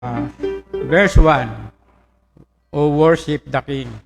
Verse 1, O worship the King.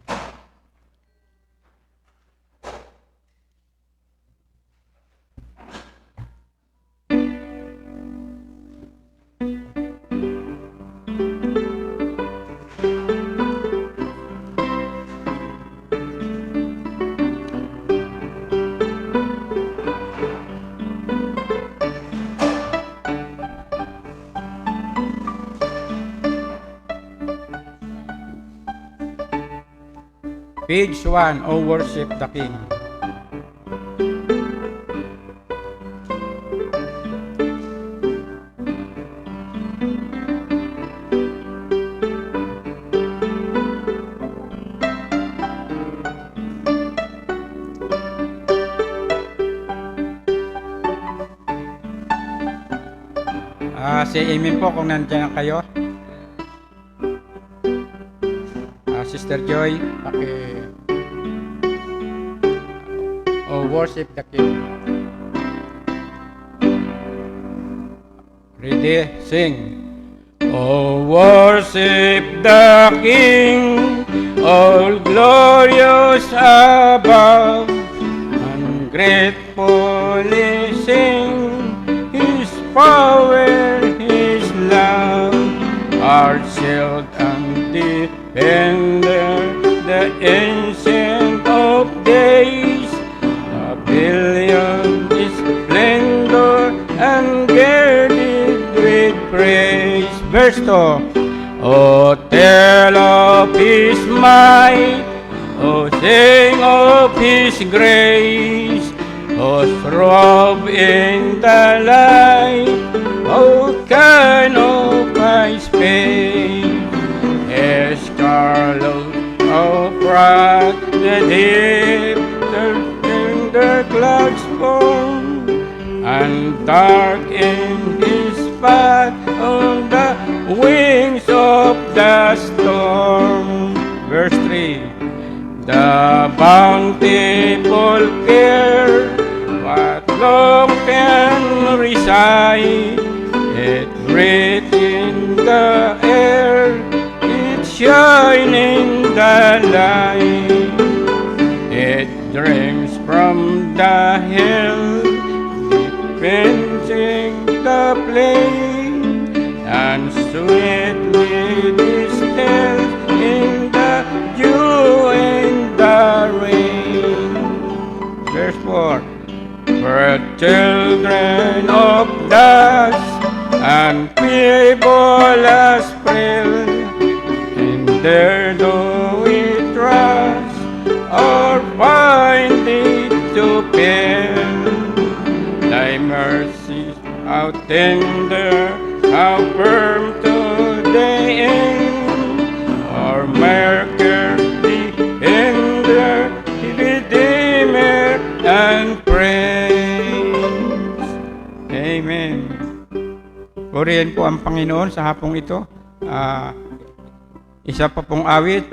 Page 1, O worship the King. Say amen po kung nandiyan kayo. Sister Joy, O worship the King. Ready? Sing. O worship the King, all glorious above, ungratefully sing His power, His love, our shield and defender, the ancient of days, a billion splendor and girded with praise. Verse 2, O tell of His might, O sing of His grace, O throb in the light, O kind of His face. Escarlet of wrath, the deep, the clouds form, and dark in His path on the wings of the storm. Verse 3, the bountiful care, what long can recite? It breathes in the air, it shines in the light. It drinks from the hill, defending the plain, and sweetly distills in the dew and the rain. Verse 4, we're children of dust, and feeble as frail, in there do we trust, or find it to fail. Thy mercies, how tender, how firm to the end, our maker, defender, redeemer, and praise. Amen. Purihin po ang Panginoon sa hapong ito. Isa pa pong awit,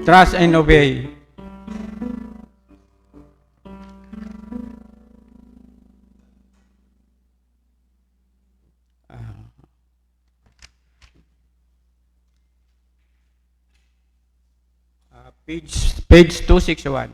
Trust and Obey. Page 261.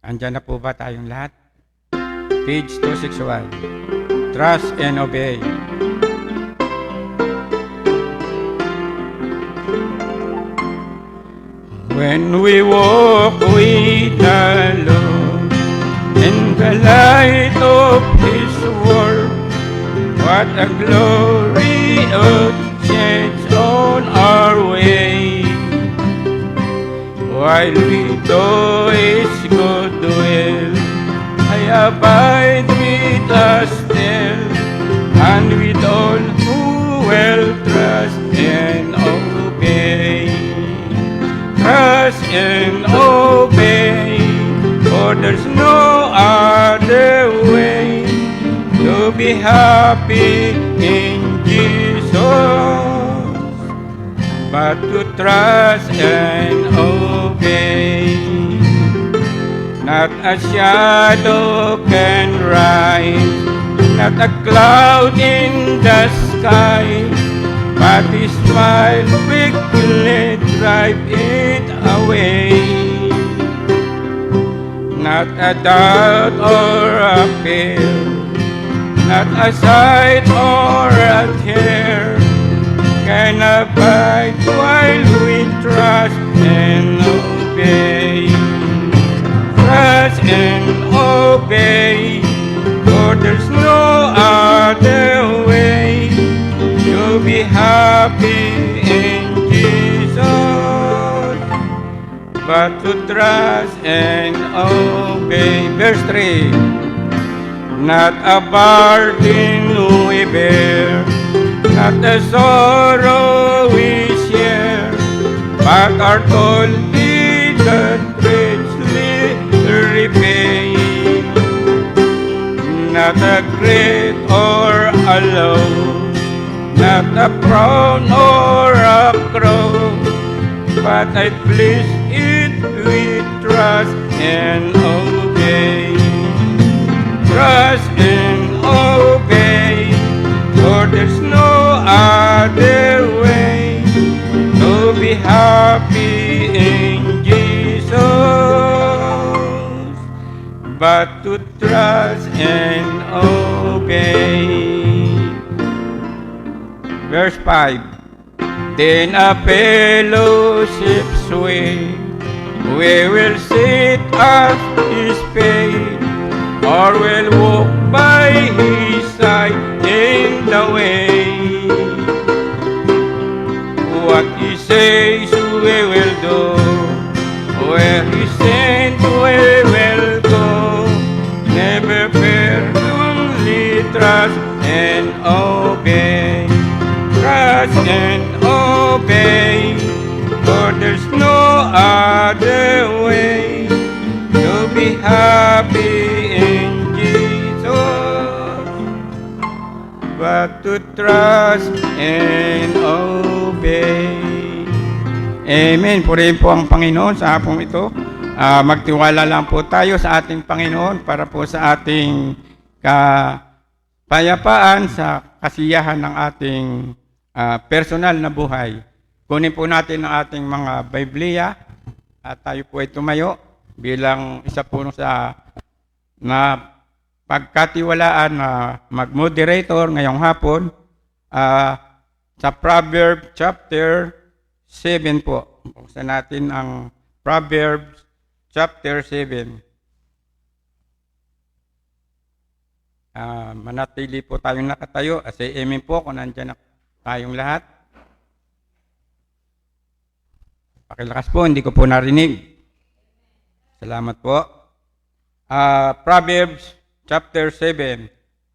Andyan na po ba tayong lahat? Page 261. Trust and obey. When we walk with the Lord in the light of His word, what a glory it sheds on our way. While we do His good will, I abide with us still, and with all who will trust and obey. Trust and obey, there's no other way to be happy in Jesus but to trust and obey. Not a shadow can rise, not a cloud in the sky, but His smile quickly drive it away. Not a doubt or a fear, not a sight or a tear can abide while we trust and obey. Trust and obey, for there's no other way to be happy in Jesus but to trust and obey. Verse 3. Not a burden we bear, not a sorrow we share, but our toil He doth richly repay. Not a great or a low, not a crown or a crown, but I place it with trust and obey. Trust and obey, for there's no other way to be happy in Jesus but to trust and obey. Verse 5. Then a fellowship's way, we will sit at His feet, or will walk by His side in the way. What He says we will do, where He sends we will go. Never fear, only trust and obey. Trust and obey, for there's no other way to be happy in Jesus but to trust and obey. Amen. Purihin po ang Panginoon sa hapong ito. Magtiwala lang po tayo sa ating Panginoon para po sa ating kapayapaan sa kasiyahan ng ating personal na buhay. Kunin po natin ang ating mga Biblia at tayo po ay tumayo bilang isa po sa na pagkatiwalaan na mag-moderator ngayong hapon sa Proverbs chapter 7 po. Buksan natin ang Proverbs chapter 7. Manatili po tayong nakatayo. Say amen po kung nandiyan na tayong lahat. Pakilakas po, hindi ko po narinig. Salamat po. Proverbs chapter 7.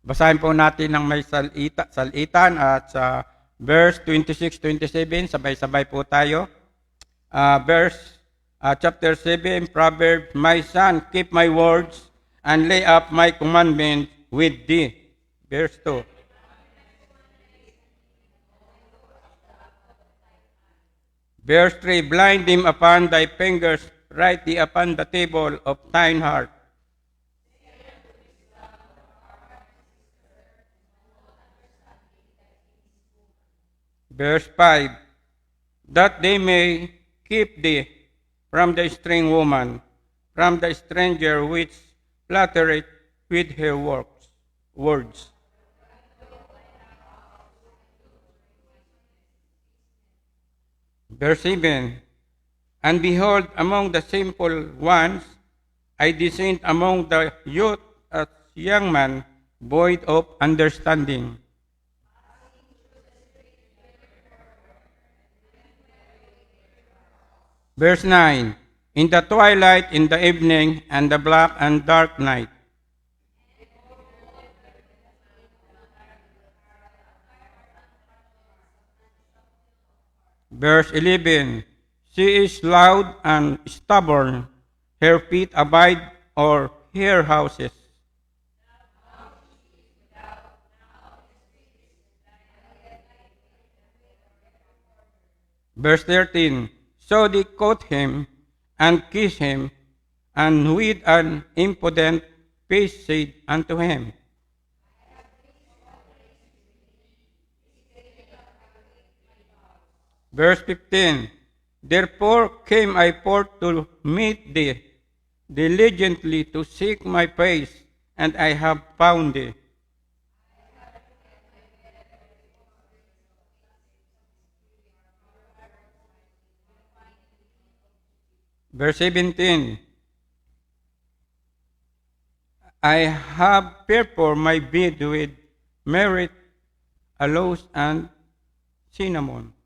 Basahin po natin ng may salitan at sa verse 26-27, sabay-sabay po tayo. Chapter 7, Proverbs, My son, keep my words and lay up my commandments with thee. Verse 2. Verse 3, Blind him upon thy fingers, write thee upon the table of thine heart. Verse 5, that they may keep thee from the strange woman, from the stranger which flattereth with her words. Verse 7, and behold, among the simple ones, I descend among the youth as young man, void of understanding. Verse 9, in the twilight, in the evening, and the black and dark night. Verse 11, she is loud and stubborn, her feet abide or her houses. Verse 13, so they caught him and kissed him, and with an impudent face said unto him. Verse 15, therefore came I forth to meet thee, diligently to seek my face, and I have found thee. Verse 17, I have therefore my bed with merit, aloes, and cinnamon.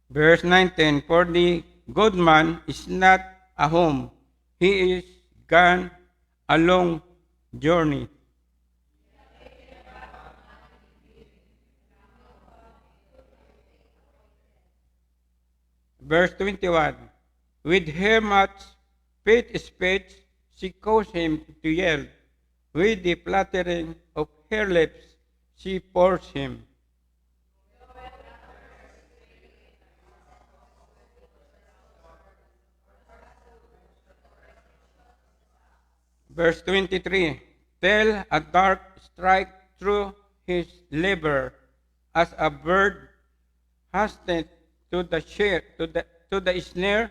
Verse 19, for the good man is not a home, he is gone a long journey. Verse 21, with her much sweet speech she caused him to yield, with the flattering of her lips she forced him. Verse 23, till a dart strike through his liver, as a bird hasteth to the snare,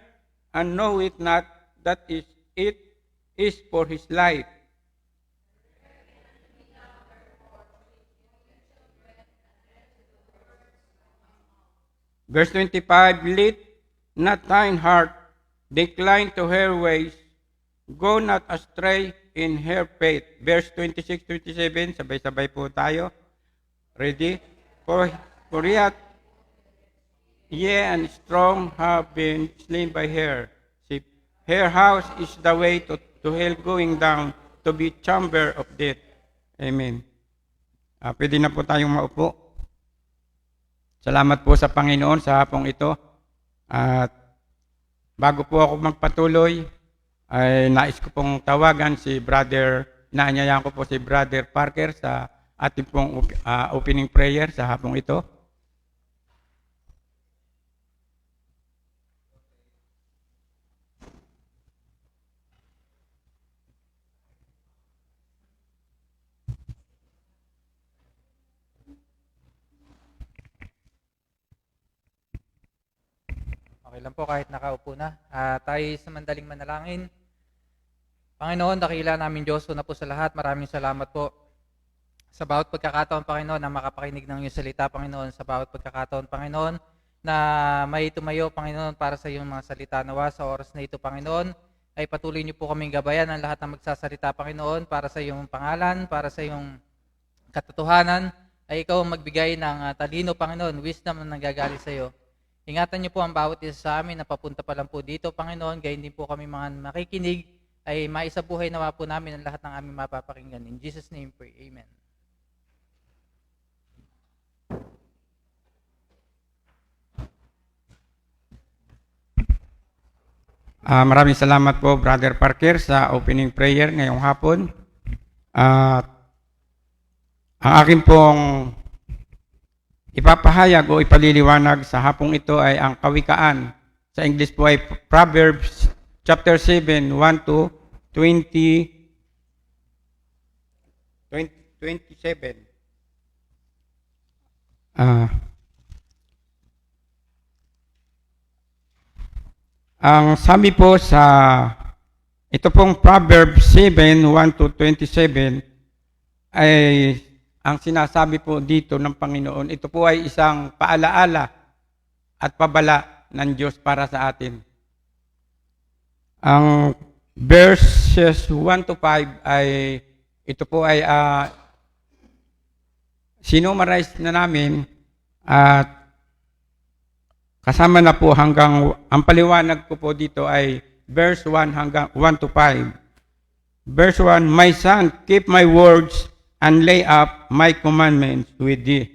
and knoweth not that it is for his life. Verse 25, let not thine heart decline to her ways, go not astray in her faith. Verse 26, 27, sabay-sabay po tayo. Ready? For yet ye and strong have been slain by her. See, her house is the way to hell going down, to be chamber of death. Amen. Pwede na po tayong maupo. Salamat po sa Panginoon sa hapong ito. At bago po ako magpatuloy, ay nais ko pong tawagan si Brother, inaanyayahan ko po si Brother Parker sa ating pong opening prayer sa hapong ito. Okay lang po kahit nakaupo na. Tayo sa mandaling manalangin. Panginoon, dakila namin Diyos, una po sa lahat, maraming salamat po sa bawat pagkakataon, Panginoon, na makapakinig ng iyong salita, Panginoon, sa bawat pagkakataon, Panginoon, na may tumayo, Panginoon, para sa iyong mga salita nawa sa oras na ito, Panginoon, ay patuloy niyo po kaming gabayan ang lahat ng magsasalita, Panginoon, para sa iyong pangalan, para sa iyong katotohanan, ay ikaw ang magbigay ng talino, Panginoon, wisdom na nanggagaling sa iyo. Ingatan niyo po ang bawat isa sa amin na papunta pa lang po dito, Panginoon, gayon din po kami mga makikinig, ay maisabuhay nawa po namin ang lahat ng aming mapapakinggan. In Jesus' name pray. Amen. Maraming salamat po, Brother Parker, sa opening prayer ngayong hapon. Ang akin pong ipapahayag o ipaliliwanag sa hapong ito ay ang kawikaan. Sa English po ay Proverbs chapter 7, 1 to 27. Ang sabi po sa ito pong Proverbs 7, 1 to 27 ay ang sinasabi po dito ng Panginoon, ito po ay isang paalaala at pabala ng Diyos para sa atin. Ang verses 1 to 5 ay, ito po ay sinummarize na namin at kasama na po hanggang, ang paliwanag ko po dito ay verse 1 hanggang 1 to 5. Verse 1, my son, keep my words and lay up my commandments with thee.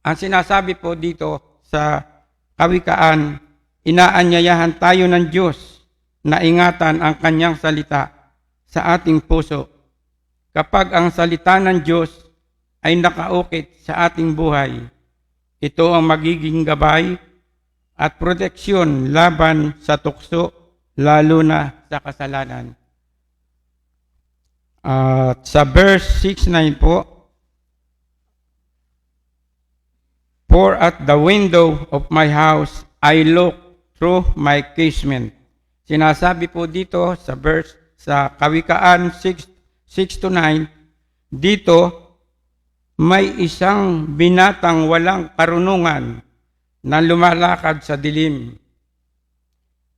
Ang sinasabi po dito sa Kawikaan, inaanyayahan tayo ng Diyos na ingatan ang kanyang salita sa ating puso. Kapag ang salita ng Diyos ay nakaukit sa ating buhay, ito ang magiging gabay at proteksyon laban sa tukso, lalo na sa kasalanan. At sa verse 6-9 po, "For at the window of my house I look through my casement." Sinasabi po dito sa verse sa Kawikaan 6-9, dito may isang binatang walang karunungan na lumalakad sa dilim.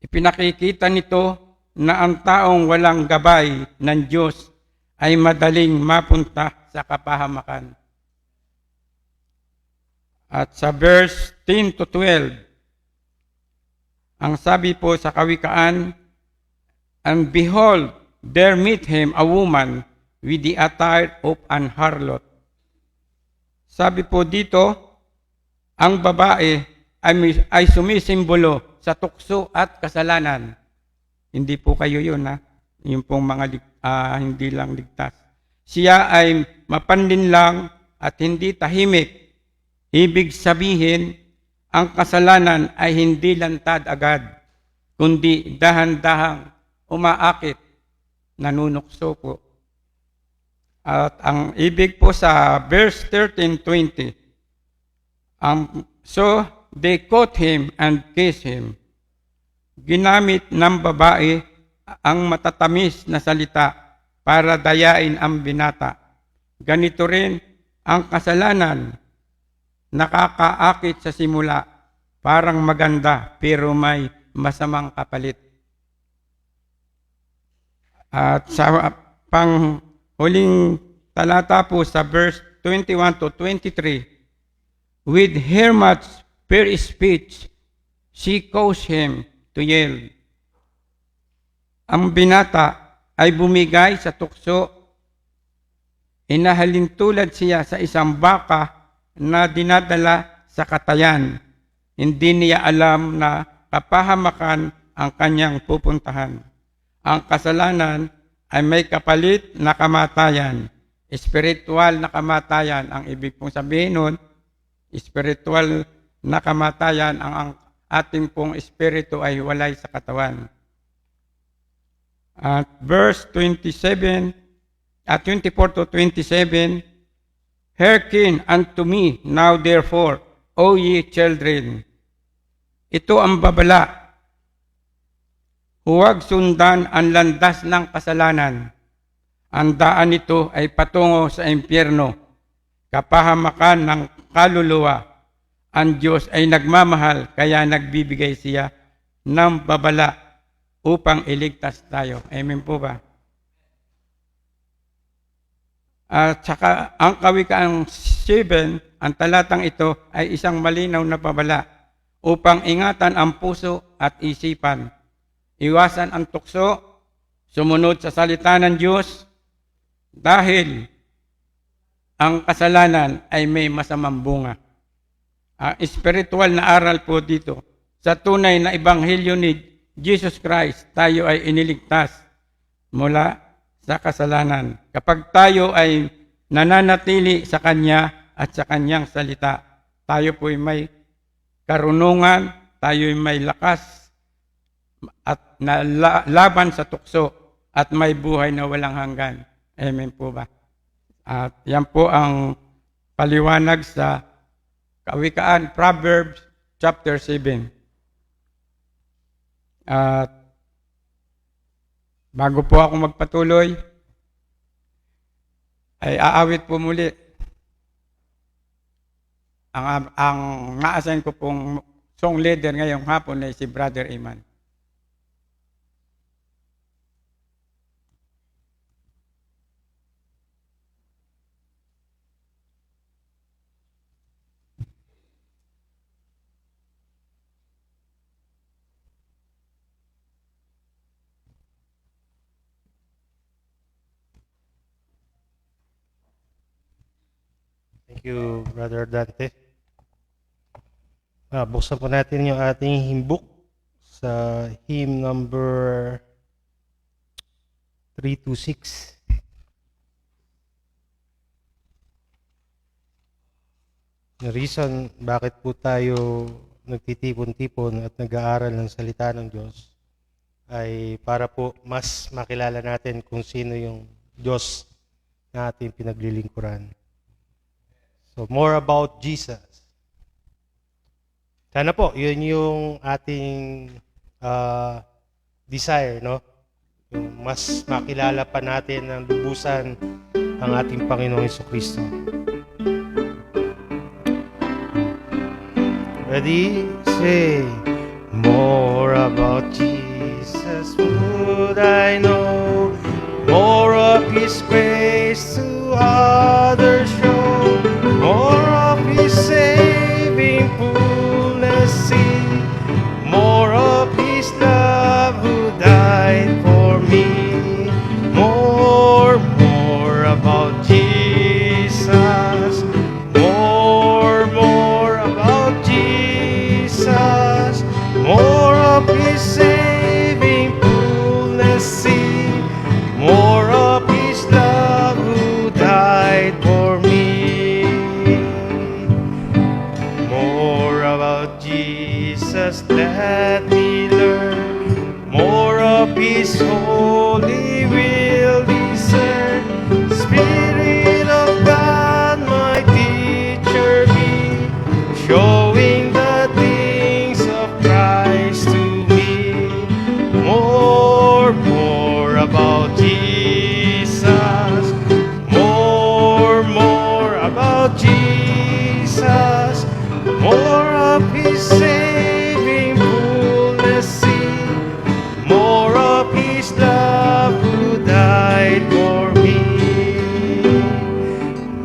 Ipinakikita nito na ang taong walang gabay ng Diyos ay madaling mapunta sa kapahamakan. At sa verse 10-12, ang sabi po sa Kawikaan, "And behold, there meet him a woman with the attire of an harlot." Sabi po dito, ang babae ay sumisimbolo sa tukso at kasalanan. Hindi po kayo yun, ha? Yung pong mga hindi lang ligtas. Siya ay mapanlinlang at hindi tahimik. Ibig sabihin, ang kasalanan ay hindi lantad agad, kundi dahan-dahang umaakit, nanunukso po. At ang ibig po sa verse 13-20, "So they caught him and kissed him." Ginamit ng babae ang matatamis na salita para dayain ang binata. Ganito rin ang kasalanan, nakakaakit sa simula, parang maganda pero may masamang kapalit. At sa panghuling talata po sa verse 21-23, "With her much fair speech, she caused him to yield." Ang binata ay bumigay sa tukso, inahalintulad siya sa isang baka na dinadala sa katayan. Hindi niya alam na kapahamakan ang kanyang pupuntahan. Ang kasalanan ay may kapalit na kamatayan. Espiritual na kamatayan. Ang ibig pong sabihin nun, espiritual na kamatayan, ang ating pong espiritu ay walay sa katawan. At verse 24-27, "Hearken unto me now therefore, O ye children." Ito ang babala. Huwag sundan ang landas ng kasalanan. Ang daan nito ay patungo sa impyerno, kapahamakan ng kaluluwa. Ang Diyos ay nagmamahal, kaya nagbibigay siya ng babala upang iligtas tayo. Amen po ba? At saka ang Kawikaan 7, ang talatang ito ay isang malinaw na babala upang ingatan ang puso at isipan. Iwasan ang tukso, sumunod sa salita ng Diyos, dahil ang kasalanan ay may masamang bunga. Spiritual na aral po dito. Sa tunay na ebanghelyo ni Jesus Christ, tayo ay iniligtas mula sa kasalanan. Kapag tayo ay nananatili sa Kanya at sa Kanyang salita, tayo po ay may karunungan, tayo ay may lakas at laban sa tukso at may buhay na walang hanggan. Amen po ba? At yan po ang paliwanag sa Kawikaan, Proverbs chapter 7. At bago po ako magpatuloy, ay aawit po muli ang na-assign ko pong song leader ngayong hapon ay si Brother Iman. Thank you, Brother Dante. Buksan po natin yung ating hymn book sa hymn number 326. The reason bakit po tayo nagtitipon-tipon at nag-aaral ng salita ng Diyos ay para po mas makilala natin kung sino yung Diyos na ating pinaglilingkuran. So, more about Jesus. Sana po, yun yung ating desire, no? Yung mas makilala pa natin ng lubusan ang ating Panginoong Jesucristo. Ready? Say, more about Jesus would I know, more of His grace to others show, more of His saving fullness see, more of His love who died for me, more about Jesus, more about Jesus, more of His saving fullness see, more of His love who died for me. More about Jesus, let me learn, more of His holy will discern. Spirit of God, my teacher be, showing the things of Christ to me. More about Jesus, more about Jesus, more of His saving fullness see, more of His love who died for me.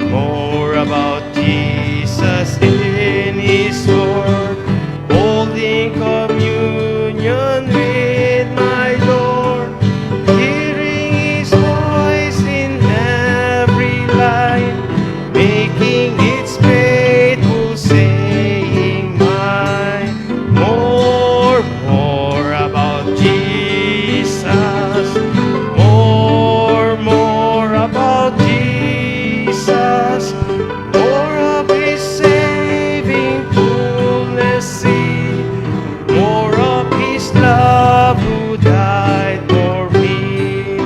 More about Jesus in His word, holding communion with my Lord, hearing His voice in every line, making its faithful saying mine. More about Jesus, more about Jesus, more of His saving fullness see, more of His love who died for me.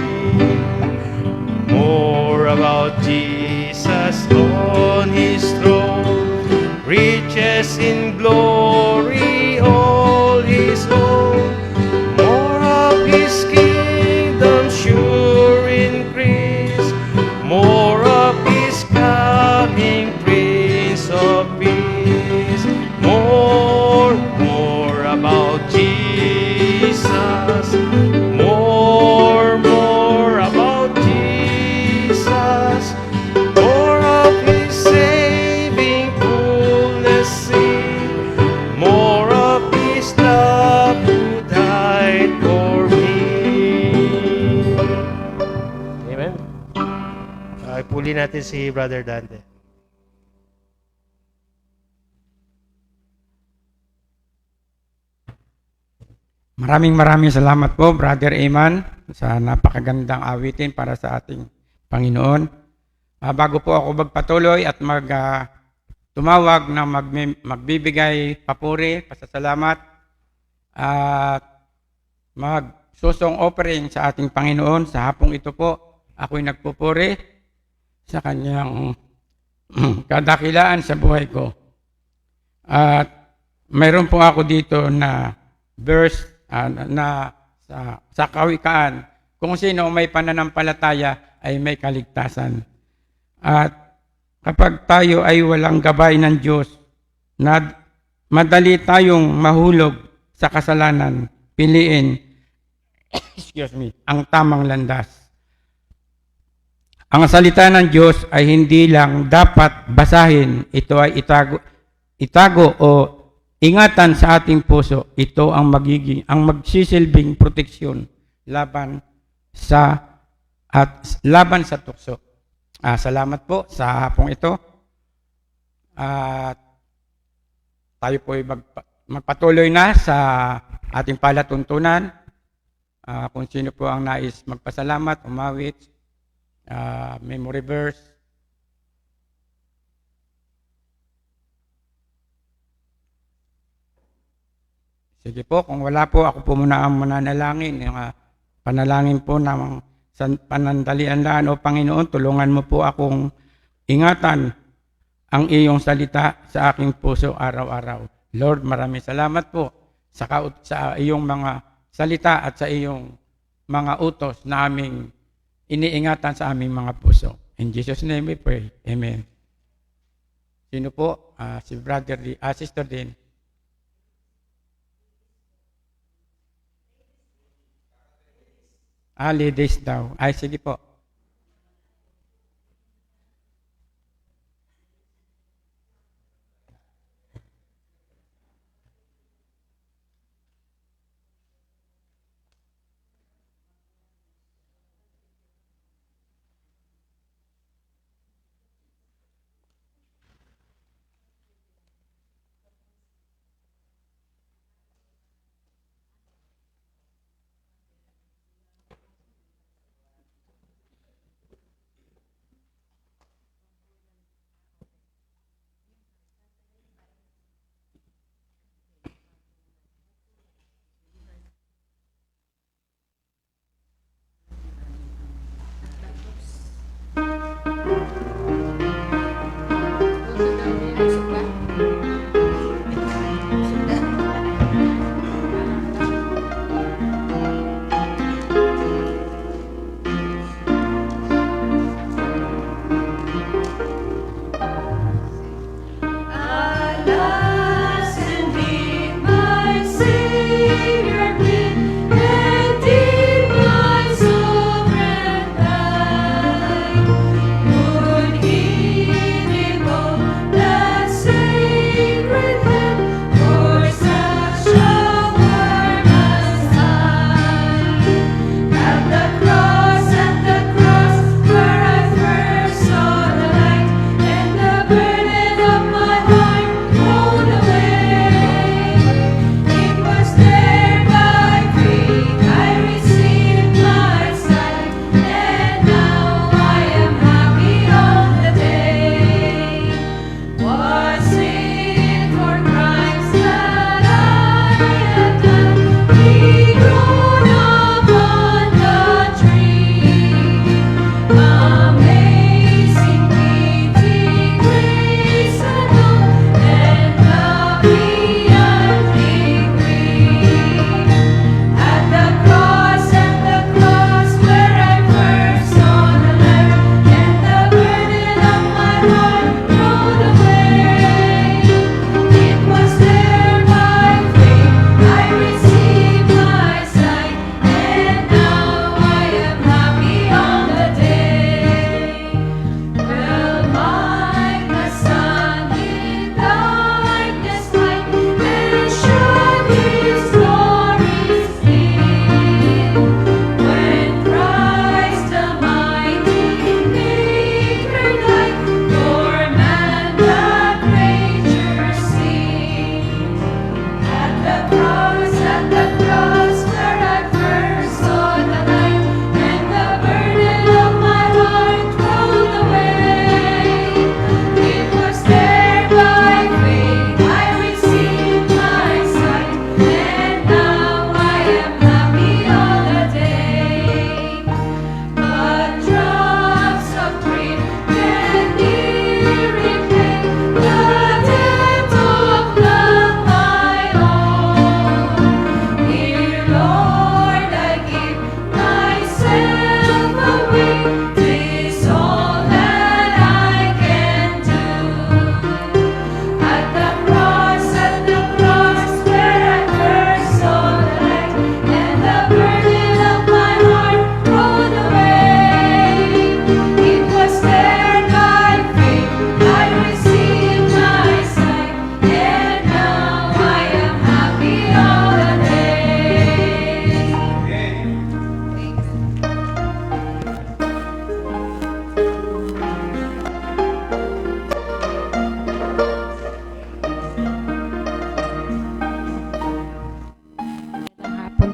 More about Jesus on His throne, riches in glory all His own, more of His kingdom sure increase, more of His coming Prince of Peace. More about Jesus, more about Jesus, more of His saving fullness see, more of His love who died for me. Amen. Puli natin si Brother Dante. Maraming salamat po, Brother Eman, sa napakagandang awitin para sa ating Panginoon. Bago po ako magpatuloy at tumawag na magbibigay papuri, pasasalamat, at magsusong offering sa ating Panginoon, sa hapong ito po, ako'y nagpupuri sa kanyang kadakilaan sa buhay ko. At mayroon po ako dito na verse na sa Kawikaan, kung sino may pananampalataya ay may kaligtasan. At kapag tayo ay walang gabay ng Diyos, na madali tayong mahulog sa kasalanan, piliin ang tamang landas. Ang salita ng Diyos ay hindi lang dapat basahin, ito ay itago o ingatan sa ating puso. Ito ang magsisilbing proteksyon laban sa tukso. Salamat po sa hapong ito. At tayo po ay magpatuloy na sa ating palatuntunan. Kung sino po ang nais magpasalamat, umawit, memory verse. Sige po, kung wala po, ako po muna ang mananalangin. Yung panalangin po ng panandalian o Panginoon, tulungan mo po akong ingatan ang iyong salita sa aking puso araw-araw. Lord, maraming salamat po sa iyong mga salita at sa iyong mga utos na aming iniingatan sa aming mga puso. In Jesus' name we pray. Amen. Sino po? Si Sister Din. Ladies daw. Ay, sige po.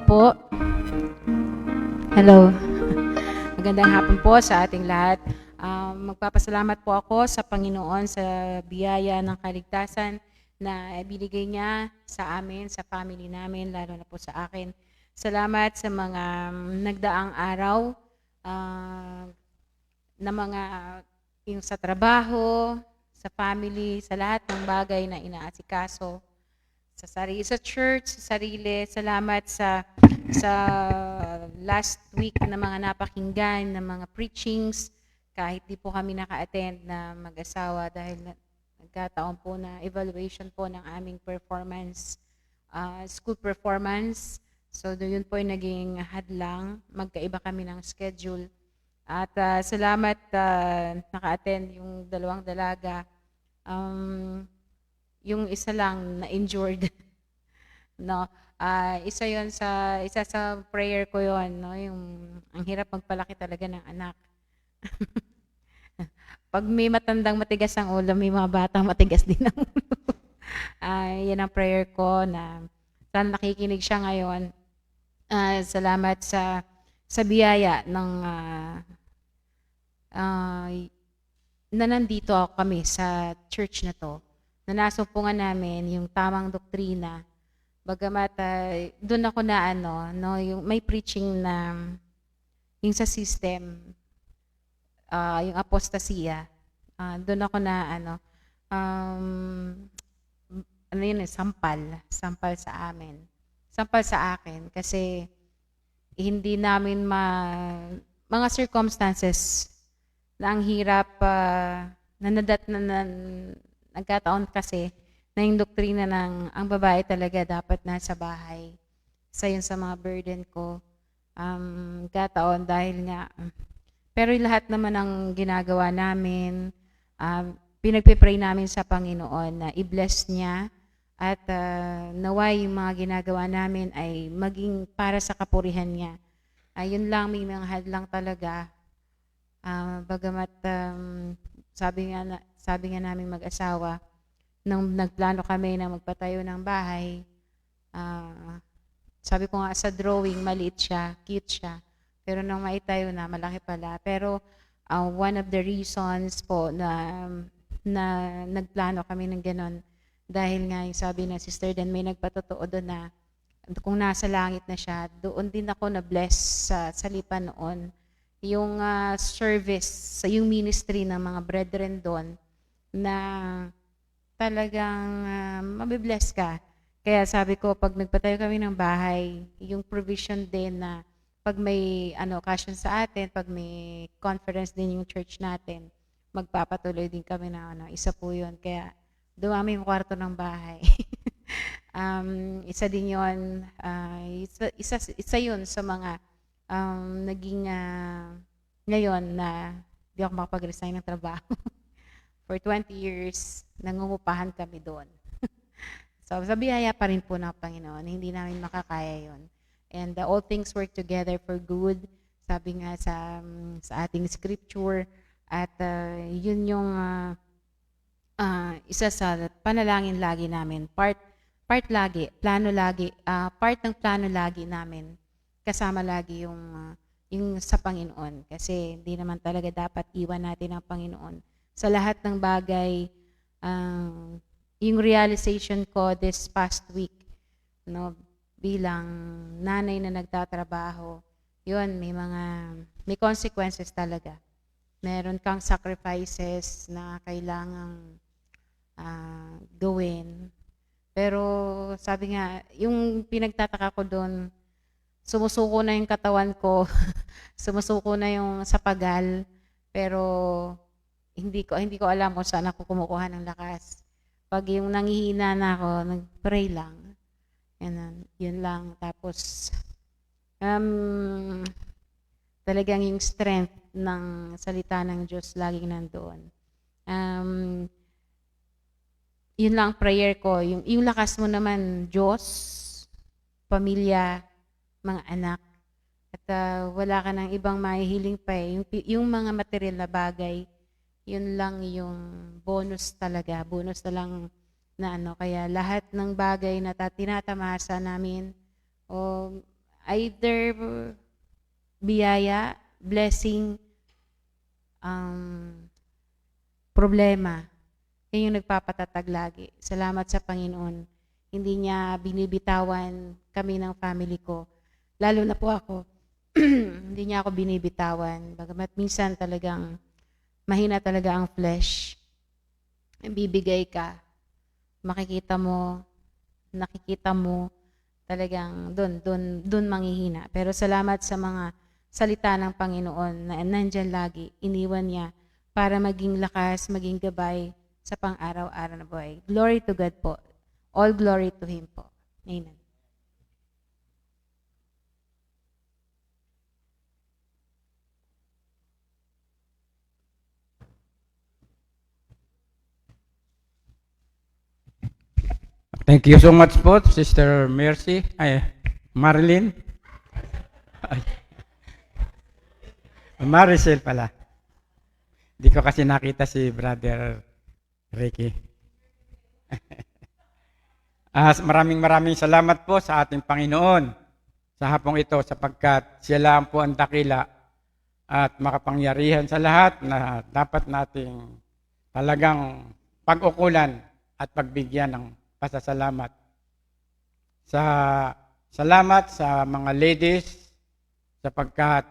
po. Hello. Magandang hapon po sa ating lahat. Magpapasalamat po ako sa Panginoon sa biyaya ng kaligtasan na binigay niya sa amin, sa family namin, lalo na po sa akin. Salamat sa mga nagdaang araw na mga yung sa trabaho, sa family, sa lahat ng bagay na inaasikaso. Sa church, sa sarili. Salamat sa last week na mga napakinggan, na mga preachings, kahit di po kami naka-attend na mag-asawa dahil nagkataon po na evaluation po ng aming performance, school performance. So yun po yung naging hadlang, magkaiba kami ng schedule. At salamat naka-attend yung dalawang dalaga. Yung isa lang na injured. No, isa sa prayer ko 'yon, no, yung ang hirap magpalaki talaga ng anak. Pag may matandang matigas ang ulo, may mga batang matigas din ang ulo. Yan ang prayer ko na sana nakikinig siya ngayon. Salamat sa biyaya ng na nandito kami sa church na to. Na nasumpungan namin yung tamang doktrina. Bagamat doon ako na yung may preaching na yung sa system, yung apostasiya. Doon ako na sampal sa amin. Sampal sa akin kasi hindi namin mga circumstances na ang hirap nagkataon kasi na yung doktrina ng ang babae talaga dapat nasa bahay. Isa yun sa mga burden ko. Nagkataon dahil nga, pero lahat naman ng ginagawa namin, pinagpipray namin sa Panginoon na i-bless niya at naway yung mga ginagawa namin ay maging para sa kapurihan niya. Yun lang, may mga hadlang talaga. Bagamat sabi nga namin mag-asawa, nung nagplano kami na magpatayo ng bahay, sabi ko nga sa drawing, maliit siya, cute siya. Pero nung maitayo na, malaki pala. Pero one of the reasons po na nagplano kami ng ganon, dahil nga yung sabi na Sister Dan, may nagpatotoo doon na kung nasa langit na siya, doon din ako na-bless sa lipan noon. Yung service, yung ministry ng mga brethren doon, na talagang mabibless ka. Kaya sabi ko, pag nagpatayo kami ng bahay, yung provision din na pag may occasion sa atin, pag may conference din yung church natin, magpapatuloy din kami na isa po yun. Kaya dumami yung kwarto ng bahay. Isa din yun, isa yun sa mga naging ngayon na di ako makapag-resign ng trabaho. For 20 years, nangungupahan kami doon. So, sa biyaya pa rin po ng Panginoon, hindi namin makakaya yon. And all things work together for good, sabi nga sa ating scripture. At yun yung isa sa panalangin lagi namin. Part lagi, plano lagi, part ng plano lagi namin. Kasama lagi yung sa Panginoon. Kasi hindi naman talaga dapat iwan natin ang Panginoon. Sa lahat ng bagay, yung realization ko this past week, no, bilang nanay na nagtatrabaho, yun, may consequences talaga. Meron kang sacrifices na kailangang gawin. Pero sabi nga, yung pinagtataka ko doon, sumusuko na yung katawan ko, sumusuko na yung sapagal, pero hindi ko alam kung saan ako kumukuha ng lakas. Pag yung nanghihina na ako, nag-pray lang. Yun lang. Tapos, talagang yung strength ng salita ng Diyos laging nandoon. Yun lang prayer ko. Yung lakas mo naman, Diyos, pamilya, mga anak. At wala ka ng ibang mahihiling pa eh. Yung mga material na bagay, yun lang yung bonus talaga. Bonus na lang na kaya lahat ng bagay na tinatamasa namin o either biyaya, blessing, problema. Yan yung nagpapatatag lagi. Salamat sa Panginoon. Hindi niya binibitawan kami ng family ko. Lalo na po ako. Hindi niya ako binibitawan. Bagamat minsan talagang mahina talaga ang flesh. Bibigay ka. Makikita mo, nakikita mo, talagang doon manghihina. Pero salamat sa mga salita ng Panginoon na nandyan lagi, iniwan niya para maging lakas, maging gabay sa pang-araw-araw na buhay. Glory to God po. All glory to Him po. Amen. Thank you so much po, Sister Mercy. Ay, Marilyn. Ay. Maricel pala. Di ko kasi nakita si Brother Ricky. Maraming salamat po sa ating Panginoon sa hapong ito sapagkat siya lang po ang dakila at makapangyarihan sa lahat na dapat nating talagang pag-ukulan at pagbigyan ng pasasalamat. Salamat sa mga ladies sapagkat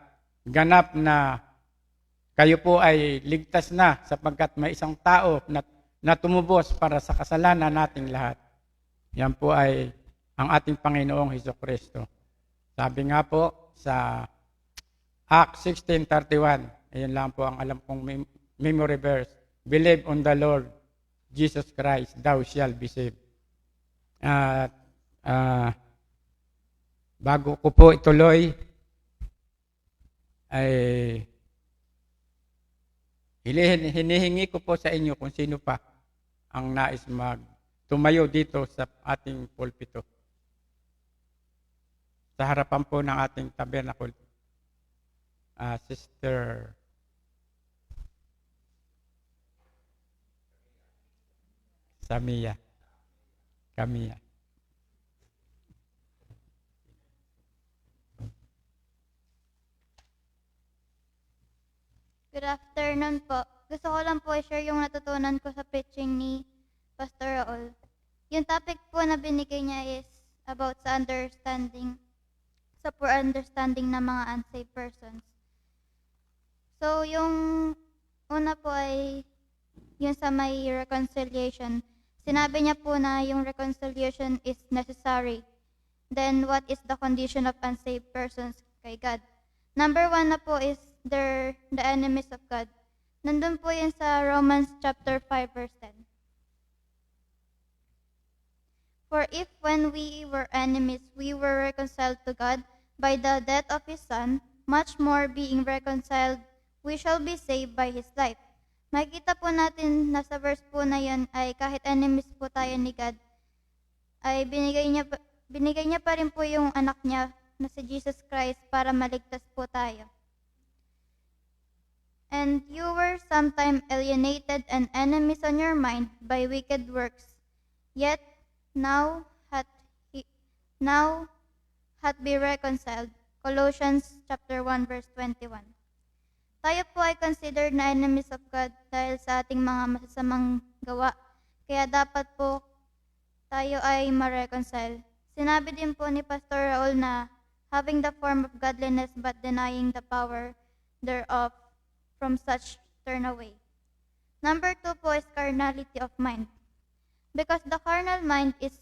ganap na kayo po ay ligtas na sapagkat may isang tao na tumubos para sa kasalanan nating lahat. Yan po ay ang ating Panginoong Hesukristo. Sabi nga po sa Acts 16:31, ayan lang po ang alam kong memory verse. Believe on the Lord Jesus Christ, thou shalt be saved. At bago ko po ituloy, ay hinihingi ko po sa inyo kung sino pa ang nais tumayo dito sa ating pulpito. Sa harapan po ng ating tabernacle. Sister Camilla. Good afternoon po. Gusto ko lang po i-share yung natutunan ko sa preaching ni Pastor Raul. Yung topic po na binigay niya is about sa understanding, sa poor understanding ng mga unsaved persons. So, yung una po ay yung sa may reconciliation. Sinabi niya po na yung reconciliation is necessary. Then, what is the condition of unsaved persons kay God? Number 1 na po is they're the enemies of God. Nandun po yun sa Romans chapter 5 verse 10. For if when we were enemies, we were reconciled to God by the death of His Son, much more being reconciled, we shall be saved by His life. Makikita po natin na sa verse po na yun ay kahit enemies po tayo ni God, ay binigay niya pa rin po yung anak niya na si Jesus Christ para maligtas po tayo. And you were sometime alienated and enemies on your mind by wicked works, yet now hath be reconciled. Colossians chapter 1 verse 21. Tayo po ay considered na enemies of God dahil sa ating mga masasamang gawa. Kaya dapat po tayo ay ma-reconcile. Sinabi din po ni Pastor Raul na having the form of godliness but denying the power thereof, from such turn away. Number 2 po is carnality of mind. Because the carnal mind is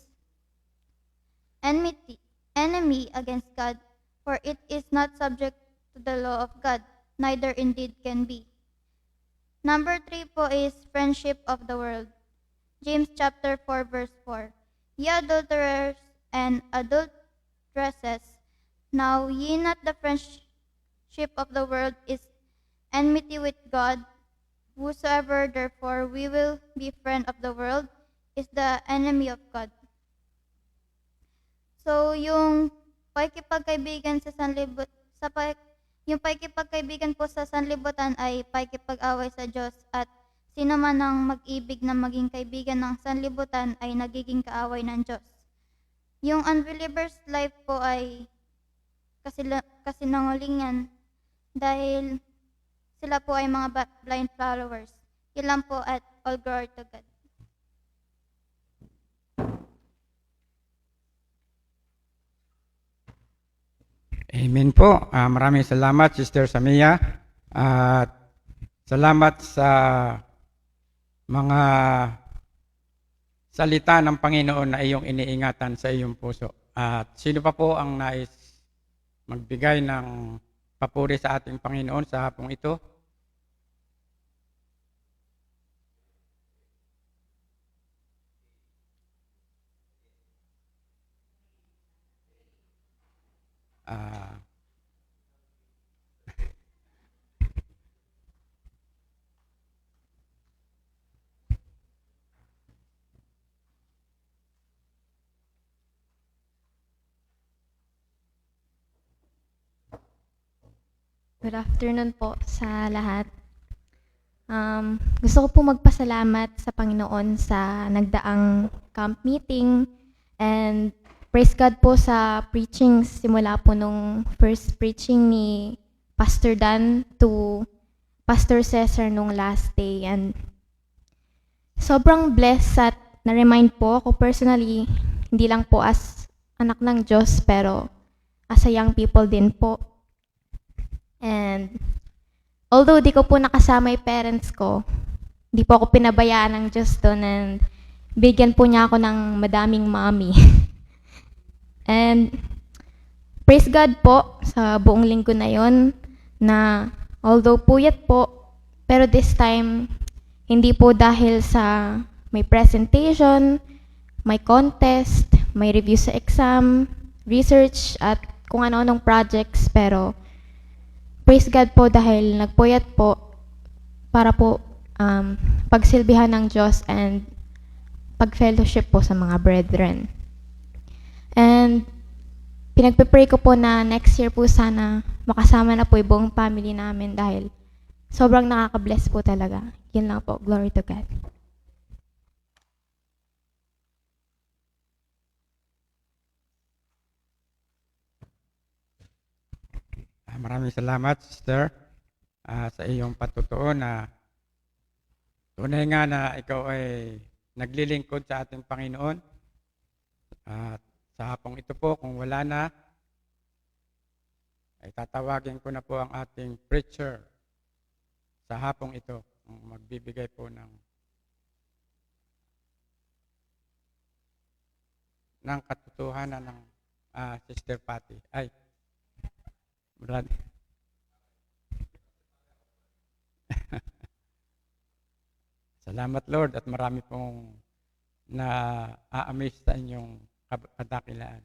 enemy against God, for it is not subject to the law of God, neither indeed can be. Number 3 po is friendship of the world. James chapter 4 verse 4. Ye adulterers and adulteresses, now ye not the friendship of the world is enmity with God. Whosoever therefore we will be friend of the world is the enemy of God. So, yung pakikipagkaibigan yung pakikipagkaibigan po sa sanlibutan ay pakikipag-away sa Diyos, at sino man ang mag-ibig na maging kaibigan ng sanlibutan ay nagiging kaaway ng Diyos. Yung unbeliever's life po ay kasinungalingan dahil sila po ay mga blind followers. Yun lang po at all glory to God. Amen po. Maraming salamat, Sister Samia. At salamat sa mga salita ng Panginoon na iyong iniingatan sa iyong puso. At sino pa po ang nais magbigay ng papuri sa ating Panginoon sa hapong ito? Ah, Good afternoon po sa lahat. Gusto ko po magpasalamat sa Panginoon sa nagdaang camp meeting and praise God po sa preaching simula po nung first preaching ni Pastor Dan to Pastor Cesar nung last day. And sobrang blessed at na-remind po ako personally, hindi lang po as anak ng Diyos pero as a young people din po. And although di ko po nakasama yung parents ko, di po ako pinabayaan ng Diyos doon and bigyan po niya ako ng madaming mommy. And praise God po sa buong linggo na yon na although puyat po, pero this time, hindi po dahil sa may presentation, may contest, may review sa exam, research, at kung ano-anong projects, pero praise God po dahil nagpuyat po para po pagsilbihan ng Diyos and pag-fellowship po sa mga brethren. And pinagpe-pray ko po na next year po sana makasama na po yung buong family namin dahil sobrang nakaka-bless po talaga. Yun lang po. Glory to God. Maraming salamat, Sister, sa iyong patutuo na tunay nga na ikaw ay naglilingkod sa ating Panginoon. At sa hapong ito po, kung wala na, ay tatawagin ko na po ang ating preacher sa hapong ito, ang magbibigay po ng katotohanan ng Sister Patty. Ay, Brad. Salamat, Lord, at marami pong na-amaze sa inyong kadakilaan.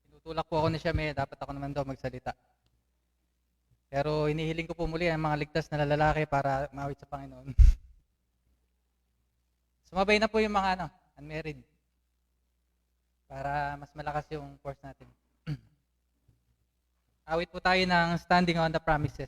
Tinutulak po ako ni Shame, dapat ako naman daw magsalita. Pero hinihiling ko po muli ang mga ligtas na lalaki para mawit sa Panginoon. Sumabay na po yung mga unmarried. Para mas malakas yung force natin. Awit po tayo ng Standing on the Promises.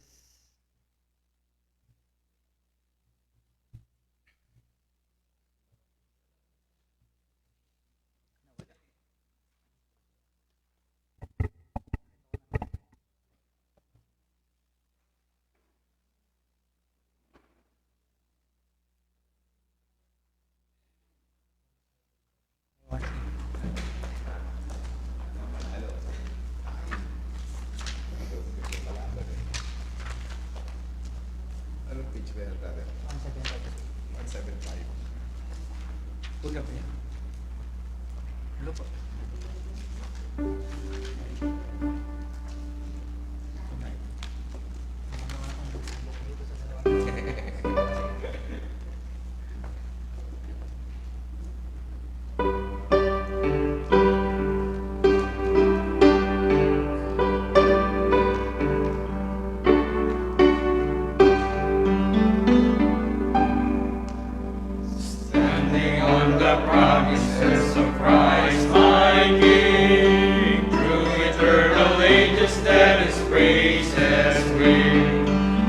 Standing on the promises of Christ, my King, through eternal ages that His praises ring.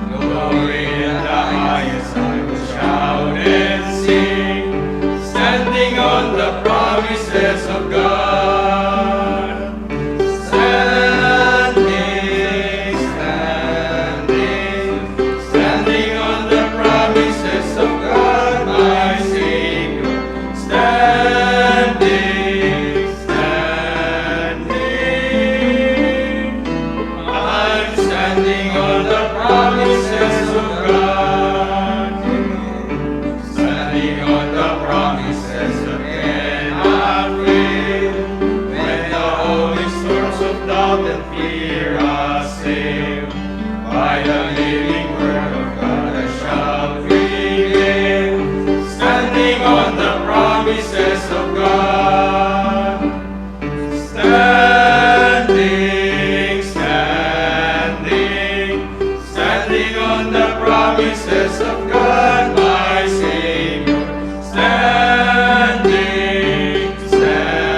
Glory in the highest I will shout and sing, standing on the promises of God. promises that cannot fail. When the holy storms of doubt and fear assail, by the living word of God I shall prevail, standing on the promises of God. Standing, standing, standing on the promises of God, my Savior. Standing, standing,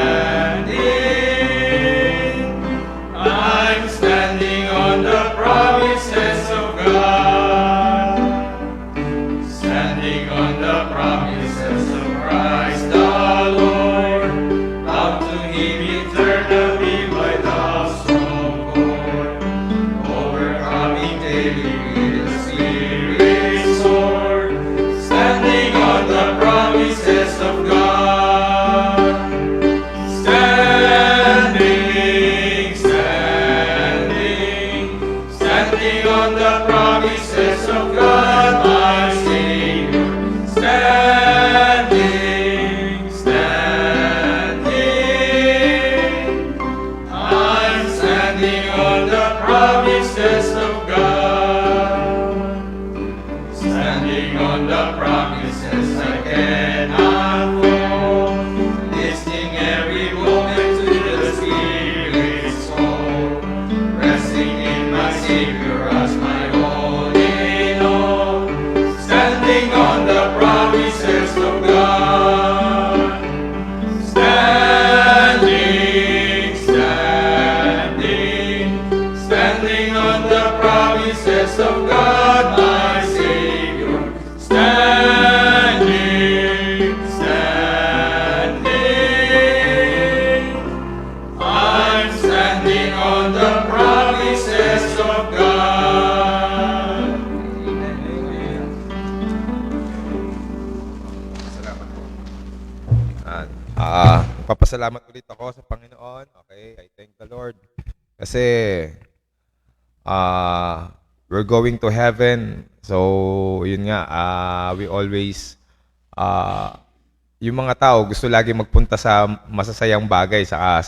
I'm standing on the promises of God. Standing on the promises of Christ the Lord, bound to Him eternally by the strong cord, overcoming daily with the Spirit's sword, standing on the promises of God. Standing, standing, standing on the promises of God, my Savior. Standing, standing, I'm standing on the promises of God. Standing on the promises I cannot fall, listening every moment to the Spirit's call, resting in my Savior as my all in all, standing on the promises of God. Standing, standing, standing on the promises of God, my Savior. Standing, standing, I'm standing on the promises of God. Salamat po. Papasalamat ulit ako sa Panginoon. Okay, I thank the Lord. Kasi we're going to heaven. So, yun nga, we always, yung mga tao gusto lagi magpunta sa masasayang bagay, sa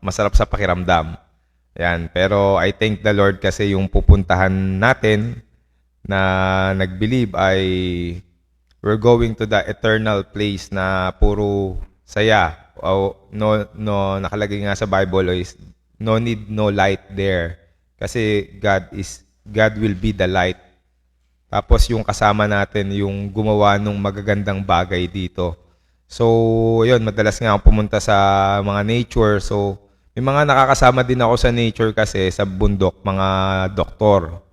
masarap sa pakiramdam. Yan. Pero I thank the Lord kasi yung pupuntahan natin na nag-believe ay we're going to the eternal place na puro saya. Nakalagay nga sa Bible is no need no light there. Kasi God will be the light. Tapos yung kasama natin yung gumawa ng magagandang bagay dito. So, yun, madalas nga ako pumunta sa mga nature. So, may mga nakakasama din ako sa nature kasi sa bundok, mga doktor.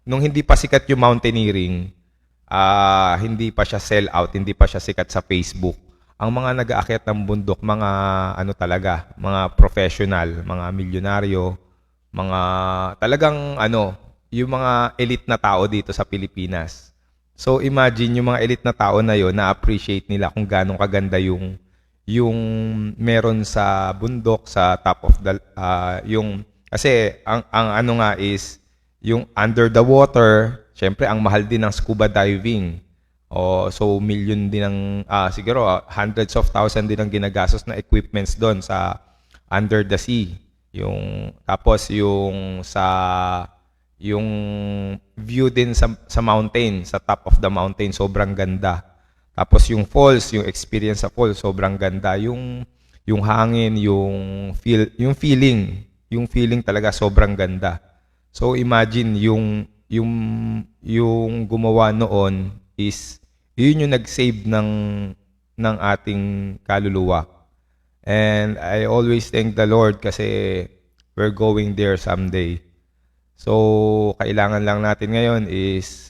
Nung hindi pa sikat yung mountaineering, hindi pa siya sell out, hindi pa siya sikat sa Facebook. Ang mga nag-aakyat ng bundok, mga mga professional, mga milyonaryo, mga talagang yung mga elite na tao dito sa Pilipinas. So imagine yung mga elite na tao na yon, na-appreciate nila kung gaano kaganda yung meron sa bundok, sa top of the kasi ang nga is yung under the water. Syempre ang mahal din ng scuba diving. So million din ng siguro hundreds of thousands din ang ginagastos na equipments doon sa under the sea. Tapos yung view din sa mountain, sa top of the mountain, sobrang ganda. Tapos yung falls, yung experience sa falls, sobrang ganda. Yung hangin, yung feeling talaga sobrang ganda. So imagine yung gumawa noon is yun yung nag-save ng ating kaluluwa. And I always thank the Lord kasi we're going there someday. So, kailangan lang natin ngayon is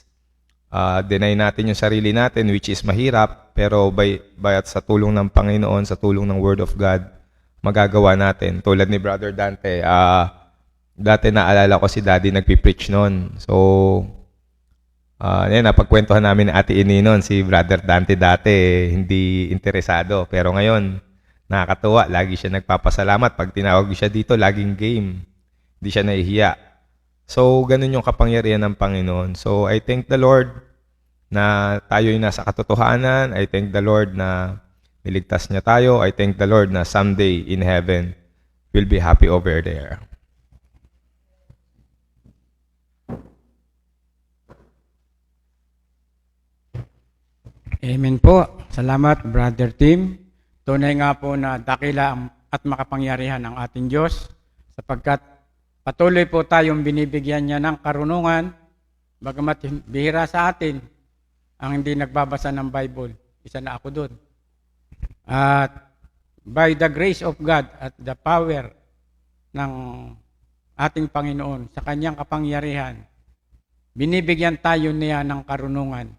deny natin yung sarili natin, which is mahirap, pero bayat sa tulong ng Panginoon, sa tulong ng Word of God, magagawa natin. Tulad ni Brother Dante, dati naalala ko si Daddy nagpipreach noon. So, napagkwentuhan namin ni Ate Ini noon, si Brother Dante dati hindi interesado. Pero ngayon, nakakatuwa, lagi siya nagpapasalamat. Pag tinawag siya dito, laging game. Hindi siya nahihiya. So, ganun yung kapangyarihan ng Panginoon. So, I thank the Lord na tayo'y nasa katotohanan. I thank the Lord na niligtas niya tayo. I thank the Lord na someday in heaven, we'll be happy over there. Amen po. Salamat, Brother Tim. Tunay nga po na dakila at makapangyarihan ang ating Diyos sapagkat patuloy po tayong binibigyan niya ng karunungan bagamat bihira sa atin ang hindi nagbabasa ng Bible. Isa na ako doon. At by the grace of God at the power ng ating Panginoon sa kanyang kapangyarihan, binibigyan tayo niya ng karunungan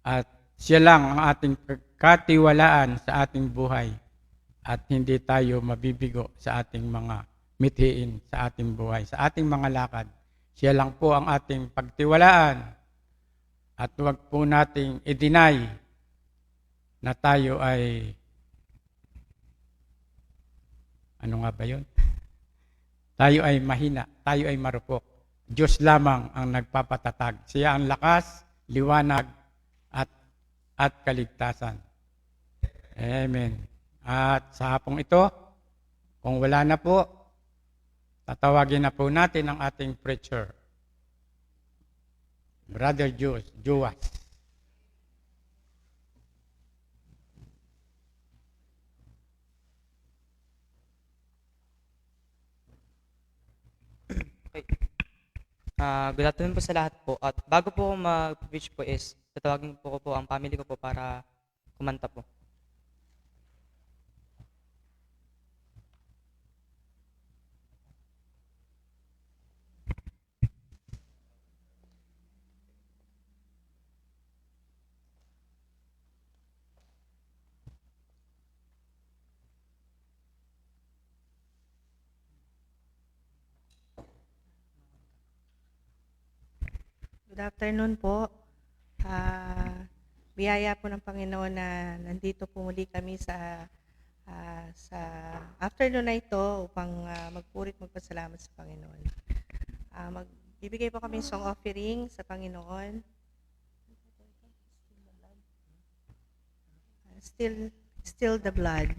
at siya lang ang ating katiwalaan sa ating buhay at hindi tayo mabibigo sa ating mga mithiin sa ating buhay, sa ating mga lakad. Siya lang po ang ating pagtiwalaan at huwag po nating i-deny na tayo ay ano nga ba yun? Tayo ay mahina, tayo ay marupok. Diyos lamang ang nagpapatatag. Siya ang lakas, liwanag, at kaligtasan. Amen. At sa hapong ito, kung wala na po, tatawagin na po natin ang ating preacher, Brother Joas. Okay. Good afternoon po sa lahat po. At bago po ako mag-preach po is, tatawagin po ko po ang family ko po para kumanta po. Good afternoon po. Biyaya po ng Panginoon na nandito po muli kami sa afternoon na ito upang magpurit magpasalamat sa Panginoon. Magbibigay po kami song offering sa Panginoon. Still the blood.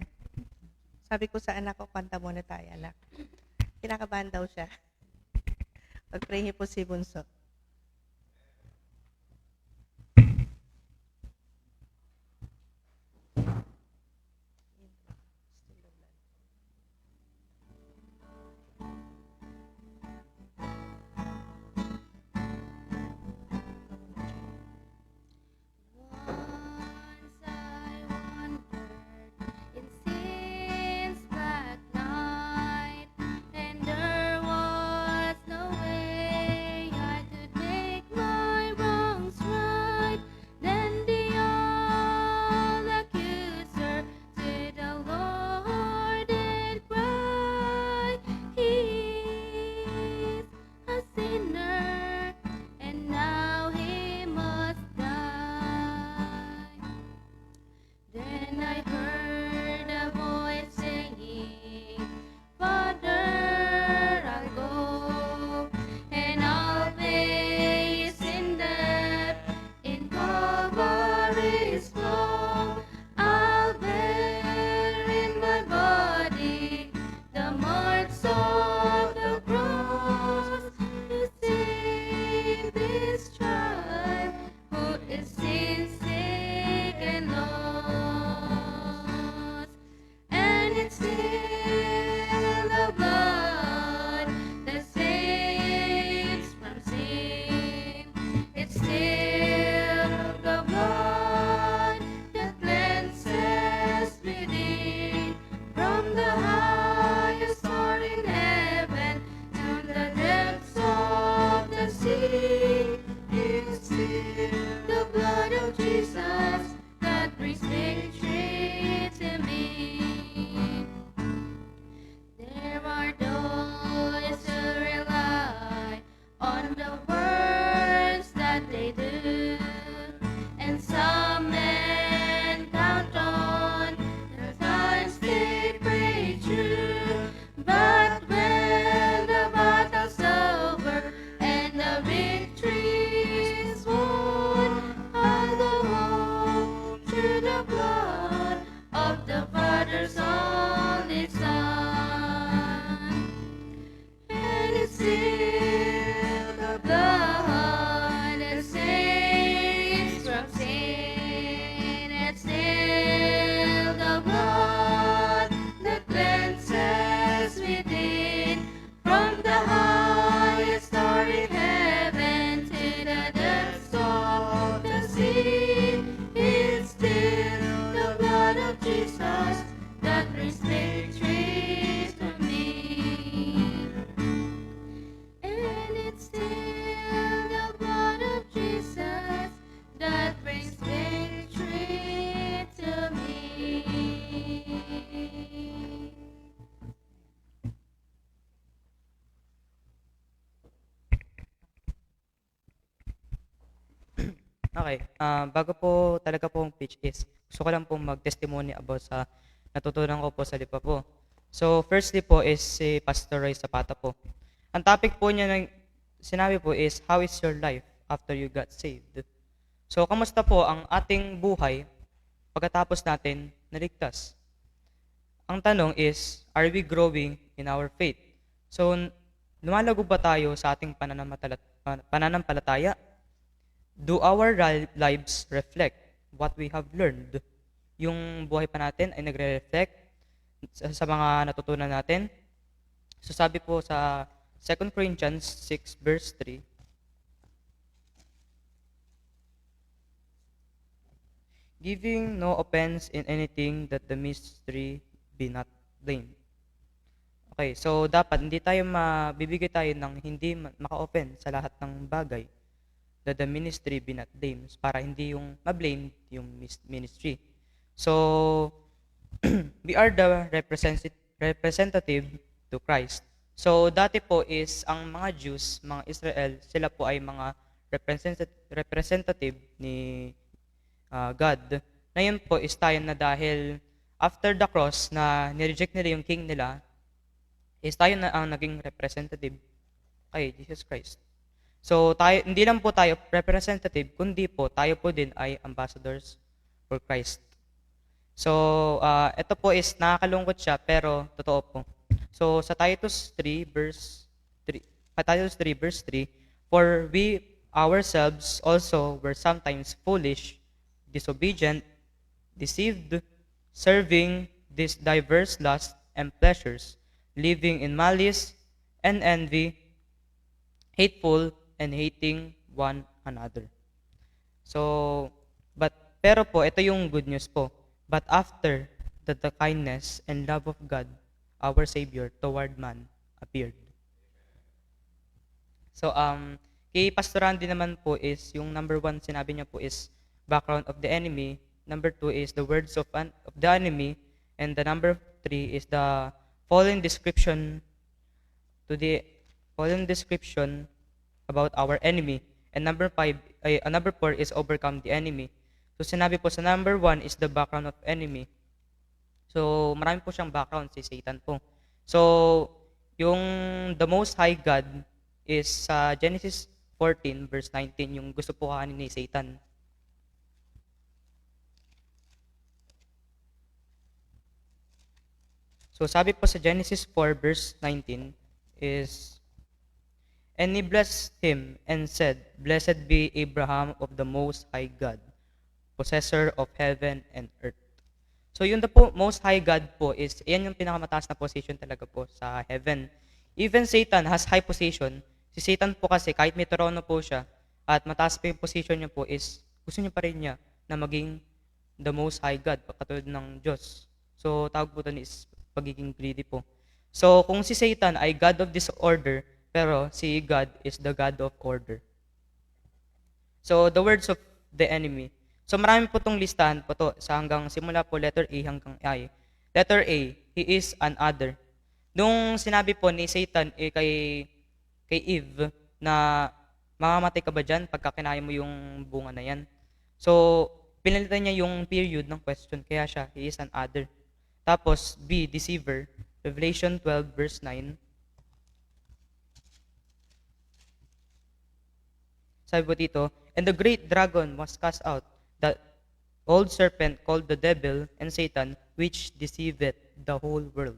Sabi ko sa anak ko, kanta muna tayo, anak. Kinakabahan daw siya. Pag-pray po si Bunso. Jesus that brings victory to me. And it's still the blood of Jesus that brings victory to me. Okay, bago po talaga pong pitch is, gusto ko lang pong mag-testimony about sa natutunan ko po sa Lipa po. So, firstly po is si Pastor Roy Zapata po. Ang topic po niya ng sinabi po is, how is your life after you got saved? So, kamusta po ang ating buhay pagkatapos natin naligtas? Ang tanong is, are we growing in our faith? So, lumalago ba tayo sa ating pananampalataya? Do our lives reflect what we have learned? Yung buhay pa natin ay nagre-reflect sa mga natutunan natin? So sabi po sa 2 Corinthians 6 verse 3, giving no offense in anything that the mystery be not blamed. Okay, so dapat hindi tayo mabibigay tayo ng hindi maka-offend sa lahat ng bagay that the ministry be not blamed, para hindi yung ma-blame yung ministry. So, we are the representative to Christ. So, dati po is ang mga Jews, mga Israel, sila po ay mga representative ni God. Ngayon po is tayo na dahil after the cross na nireject nila yung king nila, is tayo na ang naging representative kay Jesus Christ. So, tayo, hindi lang po tayo representative, kundi po tayo po din ay ambassadors for Christ. So, ito po is nakakalungkot siya, pero totoo po. So, sa Titus 3 verse 3, for we ourselves also were sometimes foolish, disobedient, deceived, serving these diverse lusts and pleasures, living in malice and envy, hateful, and hating one another. So, pero po, ito yung good news po. But after that the kindness and love of God, our Savior, toward man appeared. So, kay Pastor Randy naman po is, yung number 1 sinabi niya po is background of the enemy. Number 2 is the words of the enemy. And the number 3 is the following description about our enemy. And number 4 is overcome the enemy. So sinabi po sa number 1 is the background of enemy. So marami po siyang background si Satan po. So yung the most high God is sa Genesis 14 verse 19, yung gusto po kanin ni Satan. So sabi po sa Genesis 4 verse 19 is, and he blessed him and said, Blessed be Abraham of the Most High God, possessor of heaven and earth. So yung the Most High God po is, yan yung pinakamataas na position talaga po sa heaven. Even Satan has high position. Si Satan po kasi, kahit may trono po siya, at mataas pa yung position niya po is, gusto niya pa rin niya na maging the Most High God, katulad ng Diyos. So tawag po doon is pagiging greedy po. So kung si Satan ay God of disorder, pero si God is the God of order. So, the words of the enemy. So, marami po itong listahan po to sa hanggang simula po letter A hanggang I. Letter A, he is an other. Nung sinabi po ni Satan kay Eve na mamamatay ka ba dyan pagka kinain mo yung bunga na yan? So, pinalitan niya yung period ng question, kaya siya, he is an other. Tapos, B, deceiver. Revelation 12 verse 9. Sabi po dito, and the great dragon was cast out, that old serpent called the devil and Satan, which deceiveth the whole world.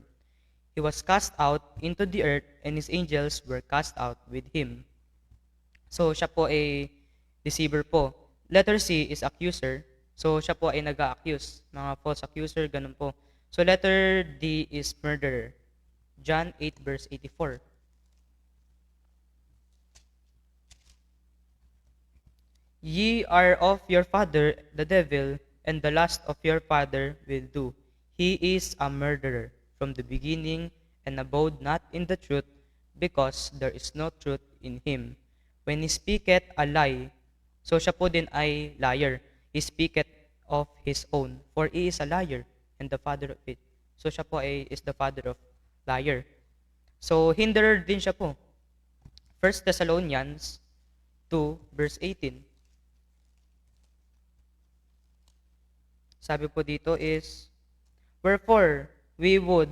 He was cast out into the earth, and his angels were cast out with him. So, siya po ay deceiver po. Letter C is accuser. So, siya po ay nag-accuse. Mga false accuser, ganun po. So, letter D is murderer. John 8 verse 84. Ye are of your father the devil, and the lust of your father will do. he is a murderer from the beginning and abode not in the truth, because there is no truth in him. When he speaketh a lie, so siya po din ay liar. He speaketh of his own, for he is a liar and the father of it. So siya po is the father of liar. So hinderer din siya po. 1 Thessalonians 2 verse 18. Sabi po dito is, wherefore we would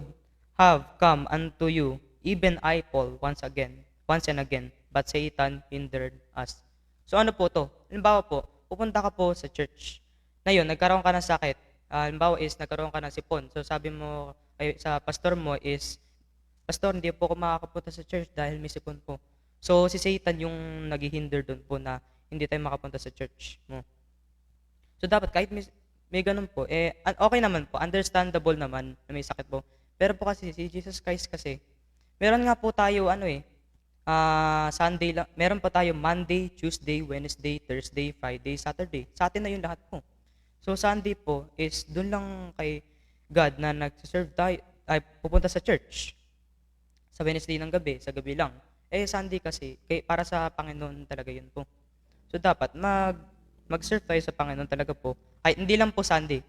have come unto you, even I, Paul, once and again, but Satan hindered us. So ano po to? Halimbawa po, pupunta ka po sa church. Ngayon, nagkaroon ka ng sakit. Halimbawa is, nagkaroon ka ng sipon. So sabi mo sa pastor mo is, Pastor, hindi po ako makakapunta sa church dahil may sipon po. So si Satan yung naghihinder doon po na hindi tayo makapunta sa church mo. So dapat kahit may ganun po, okay naman po, understandable naman na may sakit po. Pero po kasi si Jesus Christ kasi, meron nga po tayo Sunday lang, meron pa tayo Monday, Tuesday, Wednesday, Thursday, Friday, Saturday. Sa atin na yung lahat po. So Sunday po is doon lang kay God na nagsiserve tayo, ay pupunta sa church. Sa Wednesday ng gabi, sa gabi lang. Sunday kasi, para sa Panginoon talaga yun po. So dapat mag-serve tayo sa Panginoon talaga po. Ay, hindi lang po Sunday.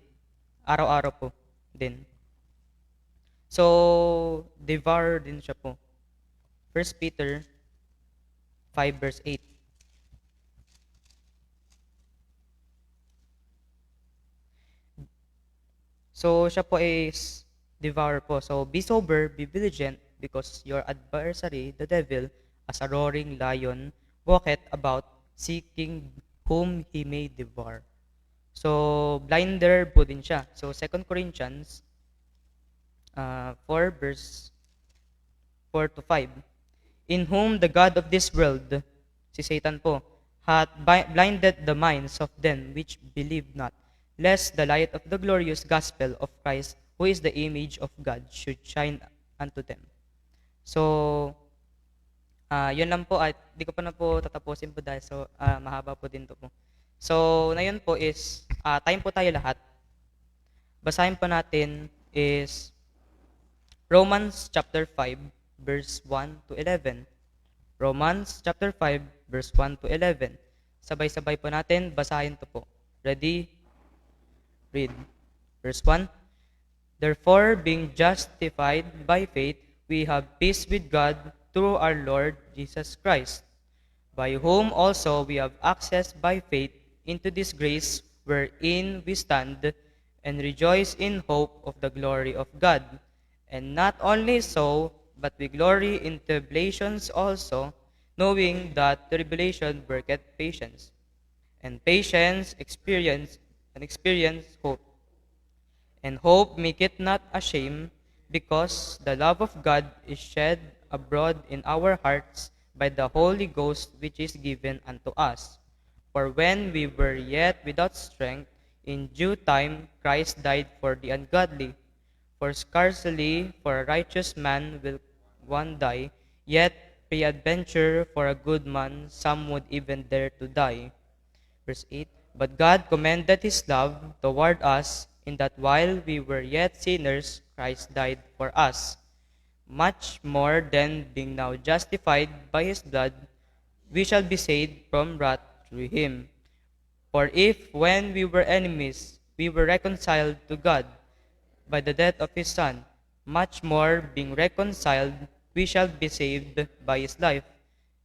Araw-araw po din. So, devour din siya po. 1 Peter 5 verse 8. So, siya po is devour po. So, be sober, be vigilant, because your adversary, the devil, as a roaring lion, walketh about, seeking whom he may devour. So, blinder po din siya. So, 2 Corinthians 4 verse 4 to 5. In whom the God of this world, si Satan po, hath blinded the minds of them which believe not, lest the light of the glorious gospel of Christ, who is the image of God, should shine unto them. So, yun lang po, at di ko pa na po tatapusin po dahil mahaba po din to po. So, na yun po is, time po tayo lahat. Basahin po natin is Romans chapter 5, verse 1 to 11. Romans chapter 5, verse 1 to 11. Sabay-sabay po natin, basahin to po. Ready? Read. Verse 1. Therefore, being justified by faith, we have peace with God through our Lord Jesus Christ, by whom also we have access by faith into this grace wherein we stand, and rejoice in hope of the glory of God. And not only so, but we glory in tribulations also, knowing that tribulation worketh patience, and patience experience, and experience hope. And hope maketh not ashamed, because the love of God is shed abroad in our hearts by the Holy Ghost which is given unto us. For when we were yet without strength, in due time Christ died for the ungodly. For scarcely for a righteous man will one die, yet peradventure for a good man some would even dare to die. Verse 8. But God commended his love toward us, in that while we were yet sinners, Christ died for us. Much more then, being now justified by his blood, we shall be saved from wrath through him. For if, when we were enemies, we were reconciled to God by the death of his Son, much more, being reconciled, we shall be saved by his life.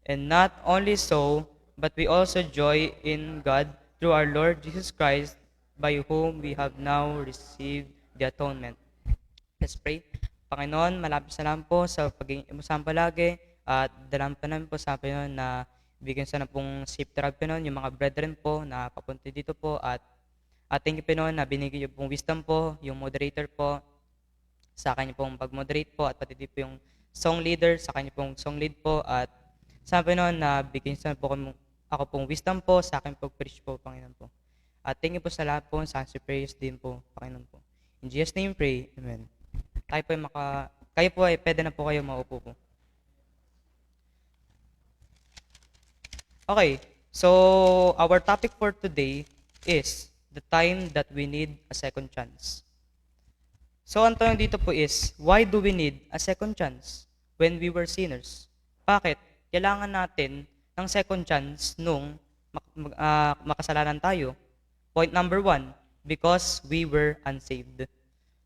And not only so, but we also joy in God through our Lord Jesus Christ, by whom we have now received the atonement. Let's pray. Panginoon, maraming salamat po sa pagiging imusang palagi, at dalam pa namin po sa Panginoon na bigyan sa na pong safe travel Panginoon, yung mga brethren po na papunta dito po, at thank you Panginoon na binigay yung pong wisdom po, yung moderator po, sa kanya pong pag-moderate po, at pati din po yung song leader, sa kanya pong song lead po, at sa Panginoon na bigyan sa po ako pong wisdom po, sa akin pag-preach po, Panginoon po. At thank you po sa lahat po, sa answer prayers din po, Panginoon po. In Jesus' name pray, Amen. Kayo po kayo po ay pwede na po kayo maupo po. Okay, so our topic for today is the time that we need a second chance. So, ang tanong dito po is, why do we need a second chance when we were sinners? Bakit? Kailangan natin ng second chance nung makasalanan tayo. Point number 1, because we were unsaved.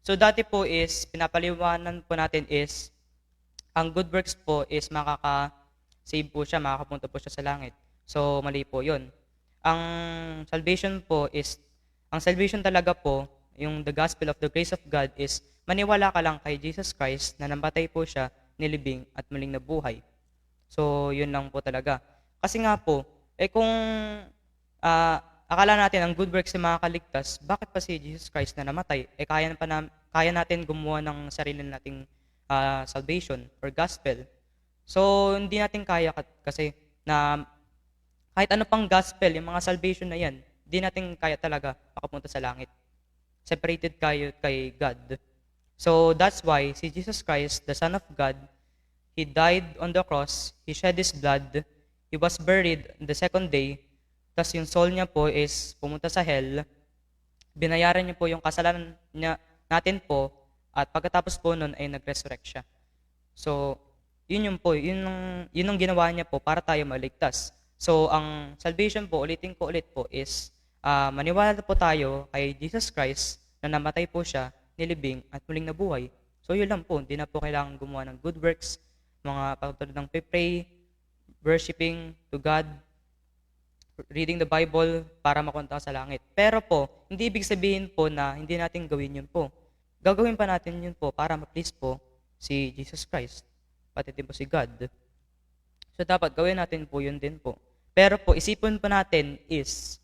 So, dati po is, pinapaliwanan po natin is, ang good works po is makaka-save po siya, makakapunta po siya sa langit. So, mali po yun. Ang salvation po is, ang salvation talaga po, yung the gospel of the grace of God is maniwala ka lang kay Jesus Christ na namatay po siya, nilibing at muling nabuhay. So, yun lang po talaga. Kasi nga po, kung akala natin ang good works ay makakaligtas, bakit pa si Jesus Christ na namatay? Kaya natin gumawa ng sarili nating salvation or gospel. So, hindi natin kaya kasi na kahit ano pang gospel, yung mga salvation na yan, hindi natin kaya talaga makapunta sa langit. Separated kayo kay God. So that's why si Jesus Christ, the Son of God, He died on the cross, He shed His blood, He was buried the second day, tas yung soul niya po is pumunta sa hell, binayaran niya po yung kasalanan natin po, at pagkatapos po nun ay nag-resurrect siya. So, yun yung ginawa niya po para tayo maligtas. So, ang salvation po, ulitin ko ulit po, is maniwala po tayo kay Jesus Christ na namatay po siya, nilibing at muling nabuhay. So yun lang po, hindi na po kailangan gumawa ng good works, mga pagtulad ng pray, worshiping to God, reading the Bible para makunta sa langit. Pero po, hindi ibig sabihin po na hindi natin gawin yun po. Gagawin pa natin yun po para ma-please po si Jesus Christ, pati din po si God. So dapat gawin natin po yun din po. Pero po, isipin po natin is,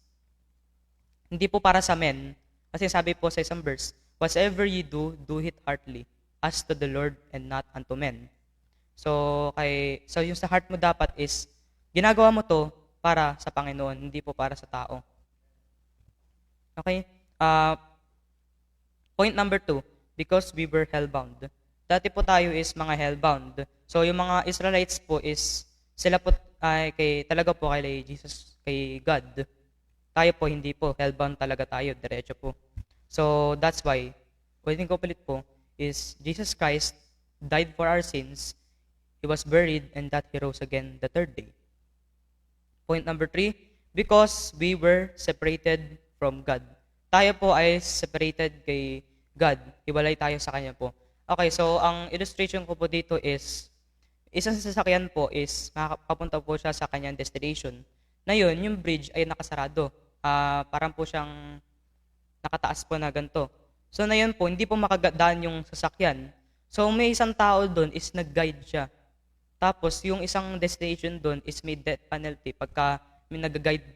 hindi po para sa men. Kasi sabi po sa isang verse, whatsoever you do, do it heartily, as to the Lord and not unto men. So yung sa heart mo dapat is, ginagawa mo to para sa Panginoon, hindi po para sa tao. Okay? Point number 2, because we were hellbound. Dati po tayo is mga hellbound. So yung mga Israelites po is, sila po talaga po kay Jesus, kay God. Tayo po, hindi po. Hellbound talaga tayo. Diretso po. So, that's why, pwedeng ko palit po, is Jesus Christ died for our sins. He was buried and that He rose again the third day. Point number 3, because we were separated from God. Tayo po ay separated kay God. Hiwalay tayo sa Kanya po. Okay, so ang illustration ko po dito is, isang sasakyan po is, makapunta po siya sa kanyang destination. Na yun, yung bridge ay nakasarado. Parang po siyang nakataas po na ganito. So na yun po, hindi po makadaan yung sasakyan. So may isang tao doon is nag-guide siya. Tapos yung isang destination doon is may death penalty pagka may nag-guide,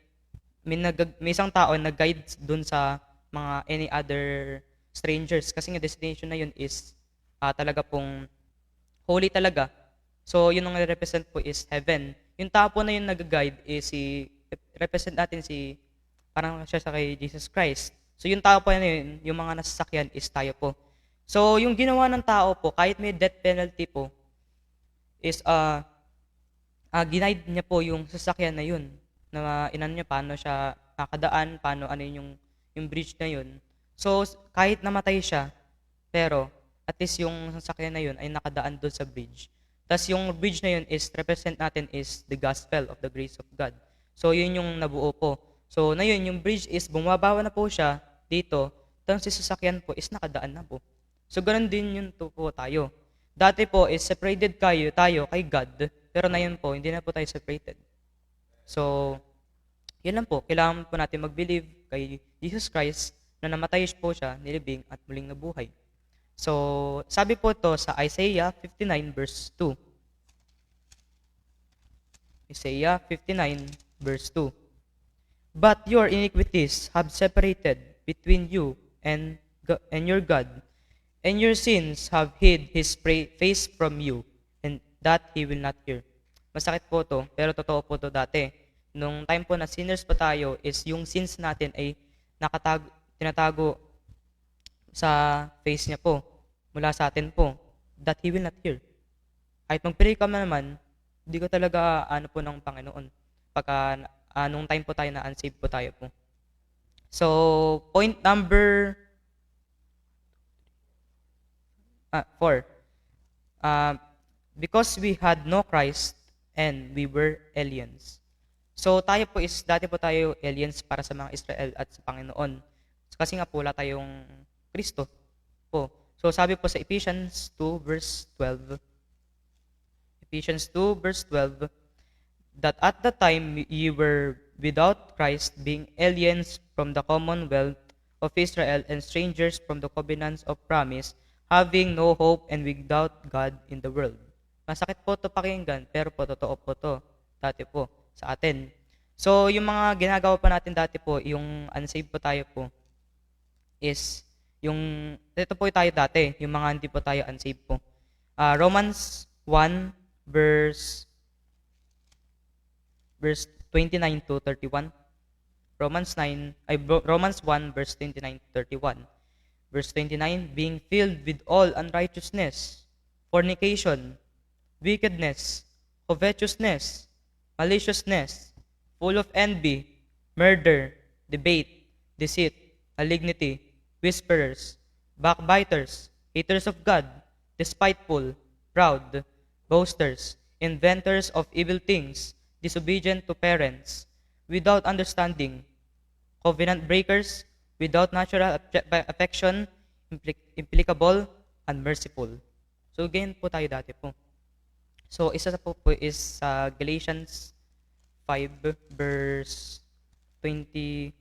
may isang tao nag-guide doon sa mga any other strangers. Kasi yung destination na yun is talaga pong holy talaga. So yun ang represent po is heaven. Yung tao po na yung nag-guide is represent natin parang siya sa kay Jesus Christ. So yung tao po na yun, yung mga nasasakyan is tayo po. So yung ginawa ng tao po, kahit may death penalty po, is ginaid niya po yung sasakyan na yun. Na inan niya paano siya nakadaan, paano ano yung bridge na yun. So kahit namatay siya, pero at least yung sasakyan na yun ay nakadaan doon sa bridge. Tapos yung bridge na yun is represent natin is the gospel of the grace of God. So yun yung nabuo po. So na yun, yung bridge is bumabawa na po siya dito, tapos si sasakyan po is nakadaan na po. So ganun din yun po tayo. Dati po is separated tayo kay God, pero na yun po, hindi na po tayo separated. So, yun lang po. Kailangan po natin mag-believe kay Jesus Christ na namatay po siya, nilibing at muling nabuhay. So, sabi po to sa Isaiah 59 verse 2. Isaiah 59 verse 2. But your iniquities have separated between you and your God, and your sins have hid His face from you, and that He will not hear. Masakit po to, pero totoo po to dati. Nung time po na sinners pa tayo, is yung sins natin ay tinatago sa face niya po, mula sa atin po, that He will not hear. Kahit mag-pray ka naman, hindi ko talaga po ng Panginoon. Pagka nung time po tayo na unsaved po tayo po. So, point number 4. Because we had no Christ and we were aliens. So tayo po is, dati po tayo aliens para sa mga Israel at sa Panginoon. Kasi nga po wala tayong Kristo po. So sabi po sa Ephesians 2 verse 12, Ephesians 2 verse 12, that at the time ye were without Christ, being aliens from the commonwealth of Israel and strangers from the covenants of promise, having no hope and without God in the world. Masakit po ito pakinggan, pero po totoo po ito dati po sa atin. So, yung mga ginagawa pa natin dati po, yung unsaved po tayo po, is yung, ito po tayo dati, yung mga hindi po tayo unsaved po. Romans 1 verse 29 to 31. Romans 1 verse 29 to 31. Verse 29, being filled with all unrighteousness, fornication, wickedness, covetousness, maliciousness, full of envy, murder, debate, deceit, malignity, whisperers, backbiters, haters of God, despiteful, proud, boasters, inventors of evil things, disobedient to parents, without understanding, covenant breakers, without natural affection, implacable, unmerciful. So, ganyan po tayo dati po. So, isa po is sa Galatians 5 verse 19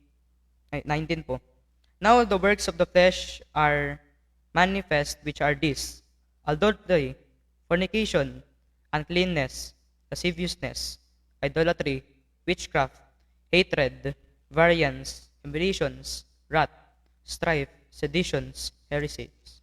po. Now, the works of the flesh are manifest, which are these: adultery, fornication, uncleanness, lasciviousness, idolatry, witchcraft, hatred, variance, emulations, wrath, strife, seditions, heresies.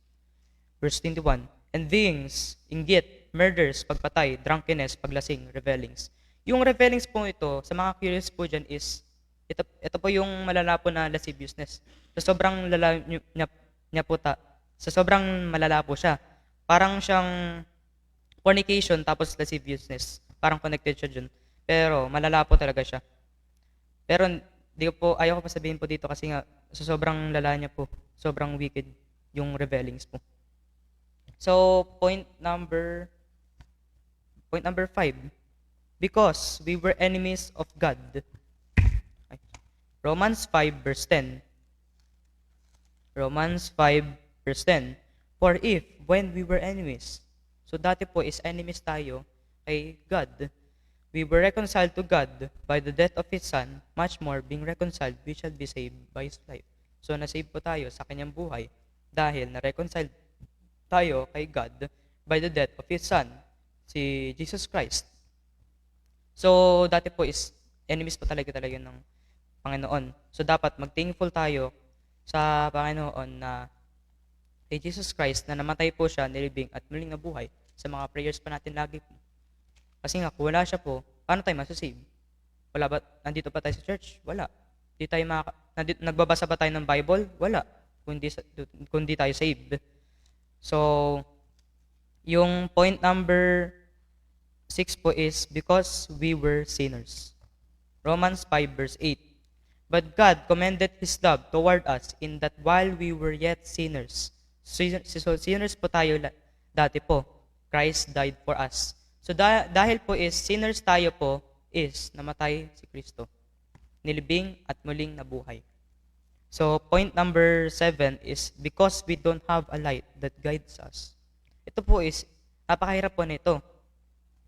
Verse 21, envyings, inggit, murders, pagpatay, drunkenness, paglasing, revellings. Yung revellings po ito, sa mga curious po dyan is, ito po yung malala po na lasciviousness. Sa sobrang lala niya po sa sobrang malala po siya. Parang siyang fornication tapos lasciviousness. Parang connected siya dyan. Pero malala po talaga siya. Pero ayaw ko pa sabihin po dito kasi nga sa sobrang lala niya po, sobrang wicked yung revellings po. So, point number 5. Because we were enemies of God. Romans 5 verse 10. Romans 5 verse 10. For if, when we were enemies, so dati po is enemies tayo kay God, we were reconciled to God by the death of His Son, much more being reconciled, we shall be saved by His life. So, nasave po tayo sa kanyang buhay dahil na-reconciled tayo kay God by the death of His Son, si Jesus Christ. So, dati po is enemies po talaga ng Panginoon. So, dapat mag-thankful tayo sa Panginoon na kay Jesus Christ na namatay po siya, nilibing at muling nabuhay sa mga prayers pa natin lagi po. Kasi nga, kung wala siya po, paano tayo masasave? Wala ba, nandito pa tayo sa church? Wala. Nagbabasa ba tayo ng Bible? Wala. Kung di tayo saved. So, yung point number 6 po is because we were sinners. Romans 5 verse 8. But God commended His love toward us in that while we were yet sinners. So sinners po tayo dati po. Christ died for us. So dahil po is sinners tayo po is namatay si Kristo. Nilibing at muling nabuhay. So point number 7 is because we don't have a light that guides us. Ito po is napakahirap po nito.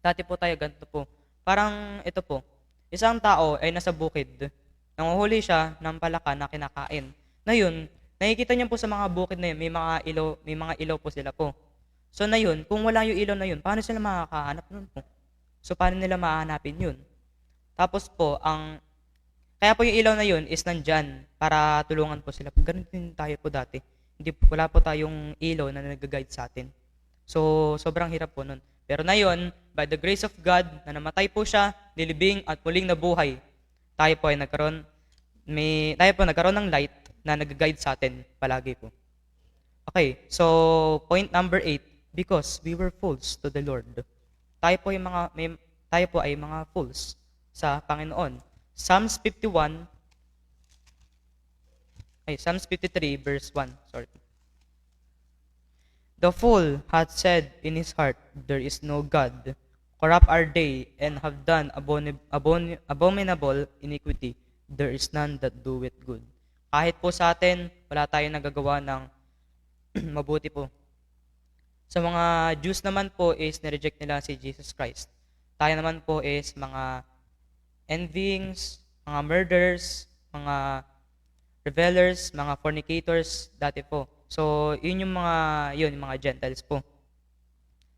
Dati po tayo ganito po. Parang ito po, isang tao ay nasa bukid. Nanguhuli siya ng palaka na kinakain. Ngayon, nakikita niyo po sa mga bukid na yun, may mga ilaw po sila po. So na yun, kung wala yung ilaw na yun, paano sila makakahanap nun po? So paano nila mahanapin yun? Tapos po, kaya po yung ilaw na yun is nandyan para tulungan po sila. Ganun din tayo po dati. Wala po tayong ilaw na nag-guide sa atin. So, sobrang hirap po nun. Pero na yun, by the grace of God, na namatay po siya, nilibing at muling nabuhay, tayo po nagkaroon ng light na nag-guide sa atin palagi po. Okay, so point number 8, because we were fools to the Lord. Tayo po ay mga fools sa Panginoon. Psalms 53 verse 1. Sorry. The fool hath said in his heart, there is no God. Corrupt are they, and have done abominable iniquity. There is none that doeth good. Kahit po sa atin, wala tayong nagagawa ng mabuti po. Sa mga Jews naman po is nireject nila si Jesus Christ. Tayo naman po is mga envyings, mga murderers, mga revelers, mga fornicators dati po. So, yun yung mga Gentiles po.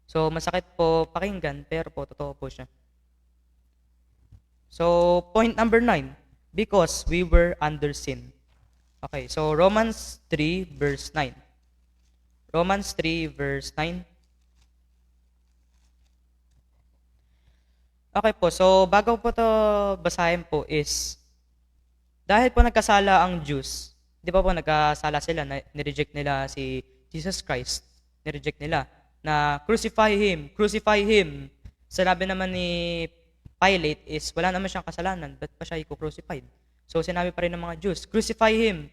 So, masakit po pakinggan, pero po, totoo po siya. So, point number 9, because we were under sin. Okay, so Romans 3 verse 9. Romans 3 verse 9. Okay po, so bago po to basahin po is, dahil po nagkasala ang Jews, di ba po nagkasala sila, nireject nila si Jesus Christ, nireject nila, na crucify Him. Sinabi naman ni Pilate is, wala naman siyang kasalanan, ba't pa siya i-crucified? So sinabi pa rin ng mga Jews, crucify Him.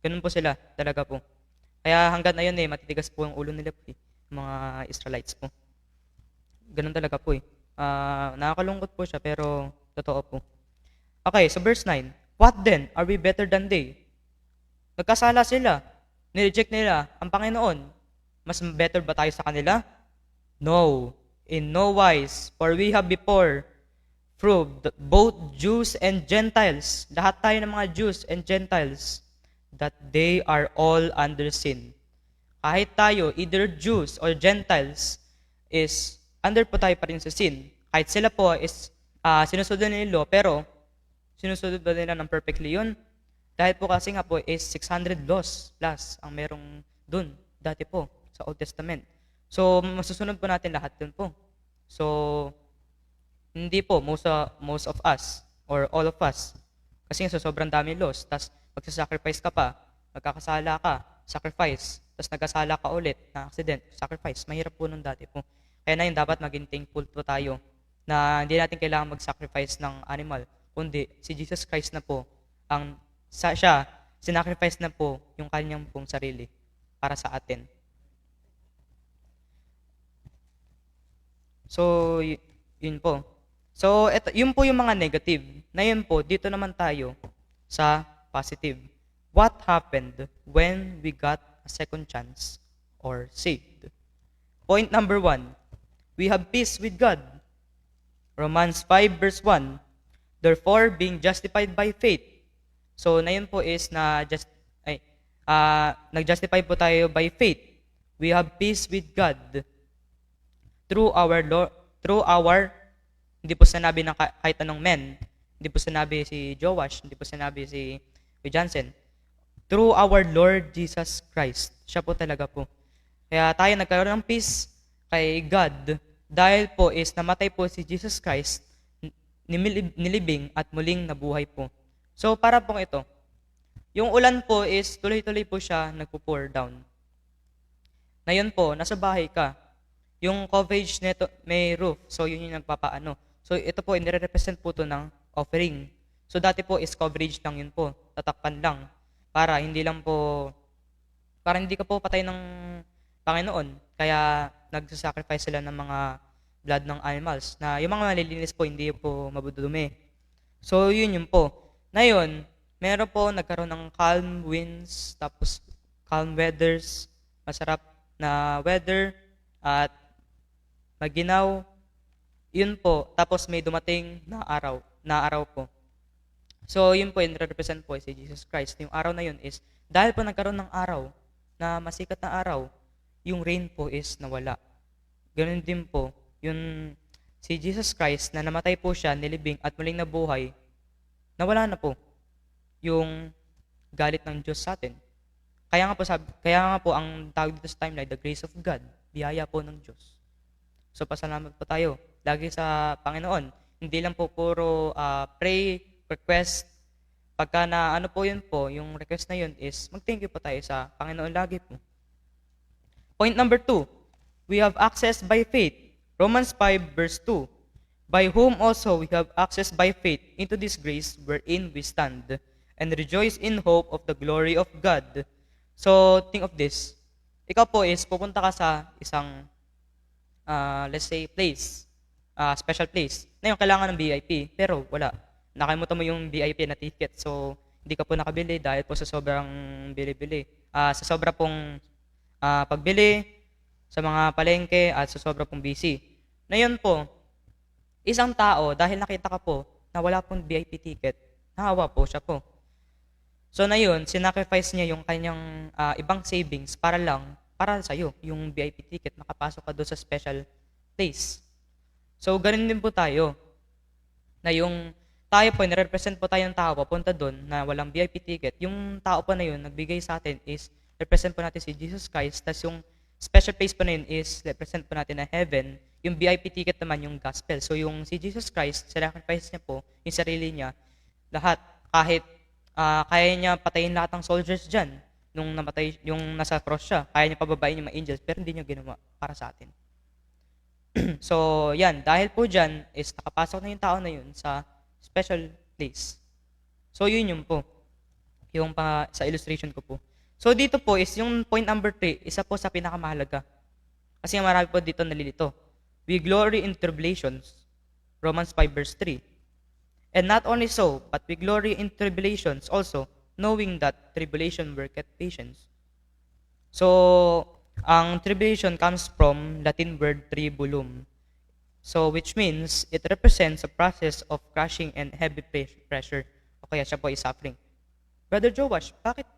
Ganun po sila, talaga po. Kaya hanggang ngayon matitigas po ang ulo nila po mga Israelites po. Ganun talaga po nakakalungkot po siya, pero totoo po. Okay, so verse 9. What then? Are we better than they? Nagkasala sila. Nireject nila ang Panginoon. Mas better ba tayo sa kanila? No. In no wise. For we have before proved that both Jews and Gentiles, lahat tayo ng mga Jews and Gentiles, that they are all under sin. Kahit tayo, either Jews or Gentiles, is under po tayo pa rin sa sin. Kahit sila po is sinusunod nila yung law, pero sinusunod ba nila ng perfectly yun? Dahil po kasi nga po is 600 laws plus ang merong dun dati po sa Old Testament. So, masusunod po natin lahat dun po. So, hindi po, most of us, or all of us, kasi nga sobrang dami laws, tas magsasacrifice ka pa, magkakasala ka, sacrifice, tas nagkasala ka ulit, na accident, sacrifice, mahirap po nung dati po. Kaya na yun, dapat maging thankful po tayo na hindi natin kailangan mag-sacrifice ng animal, kundi si Jesus Christ na po, siya, sinacrifice na po yung kanyang pong sarili para sa atin. So, yun po. So, yun po yung mga negative. Na yun po, dito naman tayo sa positive. What happened when we got a second chance or saved? Point number 1, we have peace with God. Romans 5 verse 1, therefore, being justified by faith. So, na yun po is nag-justify po tayo by faith. We have peace with God through our hindi po sinabi ng kahit anong men, hindi po sinabi si Joash, hindi po sinabi si Jansen. Through our Lord Jesus Christ. Siya po talaga po. Kaya tayo nagkaroon ng peace kay God dahil po is namatay po si Jesus Christ, nilibing at muling nabuhay po. So para pong ito, yung ulan po is tuloy-tuloy po siya nagpo-pour down. Ngayon po, nasa bahay ka, yung coverage nito may roof, so yun yung nagpapaano. So ito po, nire-represent po to ng offering. So dati po is coverage lang yun po, tatakpan lang, para hindi ka po patay ng Panginoon. Kaya nagsasacrifice sila ng mga blood ng animals, na yung mga malilinis po, hindi po mabudumi. So yun po. Ngayon, meron po nagkaroon ng calm winds, tapos calm weathers, masarap na weather, at maginaw, yun po. Tapos may dumating na araw po. So yun po, yung represent po si Jesus Christ. Yung araw na yun is, dahil po nagkaroon ng araw, na masikat na araw, yung rain po is nawala. Ganun din po, yung si Jesus Christ na namatay po siya, nilibing at muling nabuhay, nawala na po yung galit ng Diyos sa atin. Kaya nga po ang tawag dito sa timeline, the grace of God, biyaya po ng Diyos. So pasalamat po tayo lagi sa Panginoon. Hindi lang po puro pray, request. Pagka na ano po yun po, yung request na yun is mag-thank you po tayo sa Panginoon lagi po. Point number 2, we have access by faith. Romans 5 verse 2, by whom also we have access by faith into this grace wherein we stand, and rejoice in hope of the glory of God. So think of this. ikaw po is pupunta ka sa isang, let's say, place, special place, na yung kailangan ng VIP, pero wala. Nakalimutan mo yung VIP na ticket, so hindi ka po nakabili dahil po sa sobrang bili-bili. Sa sobra pong pagbili sa mga palengke at sa sobra pong busy. Ngayon po, isang tao, dahil nakita ka po na wala pong VIP ticket, nahawa po siya po. So na yun, sinacrifice niya yung kanyang ibang savings para sa'yo, yung VIP ticket, makapasok ka doon sa special place. So ganun din po tayo, na yung tayo po, nire-represent po tayong tao, papunta doon na walang VIP ticket. Yung tao po na yun, nagbigay sa atin is, represent po natin si Jesus Christ, tas yung special place po na yun is, represent po natin na heaven, yung VIP ticket naman yung gospel. So yung si Jesus Christ, sacrifice niya po, yung sarili niya, lahat, kahit kaya niya patayin lahat ng soldiers dyan, nung namatay, yung nasa cross siya, kaya niya pababain yung mga angels, pero hindi niya ginawa para sa atin. So yan, dahil po dyan, is nakapasok na yung tao na yun sa special place. So yun po, yung sa illustration ko po. So dito po is yung point number 3, isa po sa pinakamahalaga. Kasi marami po dito nalilito. We glory in tribulations, Romans 5 verse 3. And not only so, but we glory in tribulations also, knowing that tribulation worketh patience. So, ang tribulation comes from Latin word tribulum. So, which means, it represents a process of crushing and heavy pressure. O kaya siya po ay suffering. Brother Joash, bakit?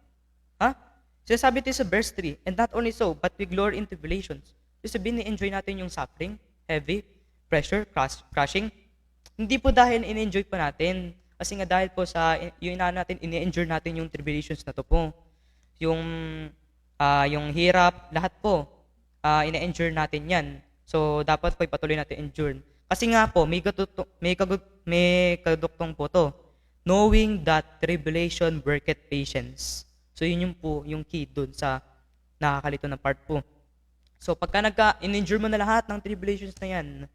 Sinasabi ito sa verse 3, and not only so, but we glory in tribulations. So, sabihin, ni-enjoy natin yung suffering, heavy, pressure, crushing. Hindi po dahil in-enjoy po natin. Kasi nga dahil po sa, yung natin, in-enjoy natin yung tribulations na to po. Yung hirap, lahat po, in-enjoy natin yan. So, dapat po ipatuloy natin endure. Kasi nga po, may kaduktong po to. Knowing that tribulation worketh patience. So, yun yung po, yung key dun sa nakakalito na part po. So, pagka in-endure mo na lahat ng tribulations na yan,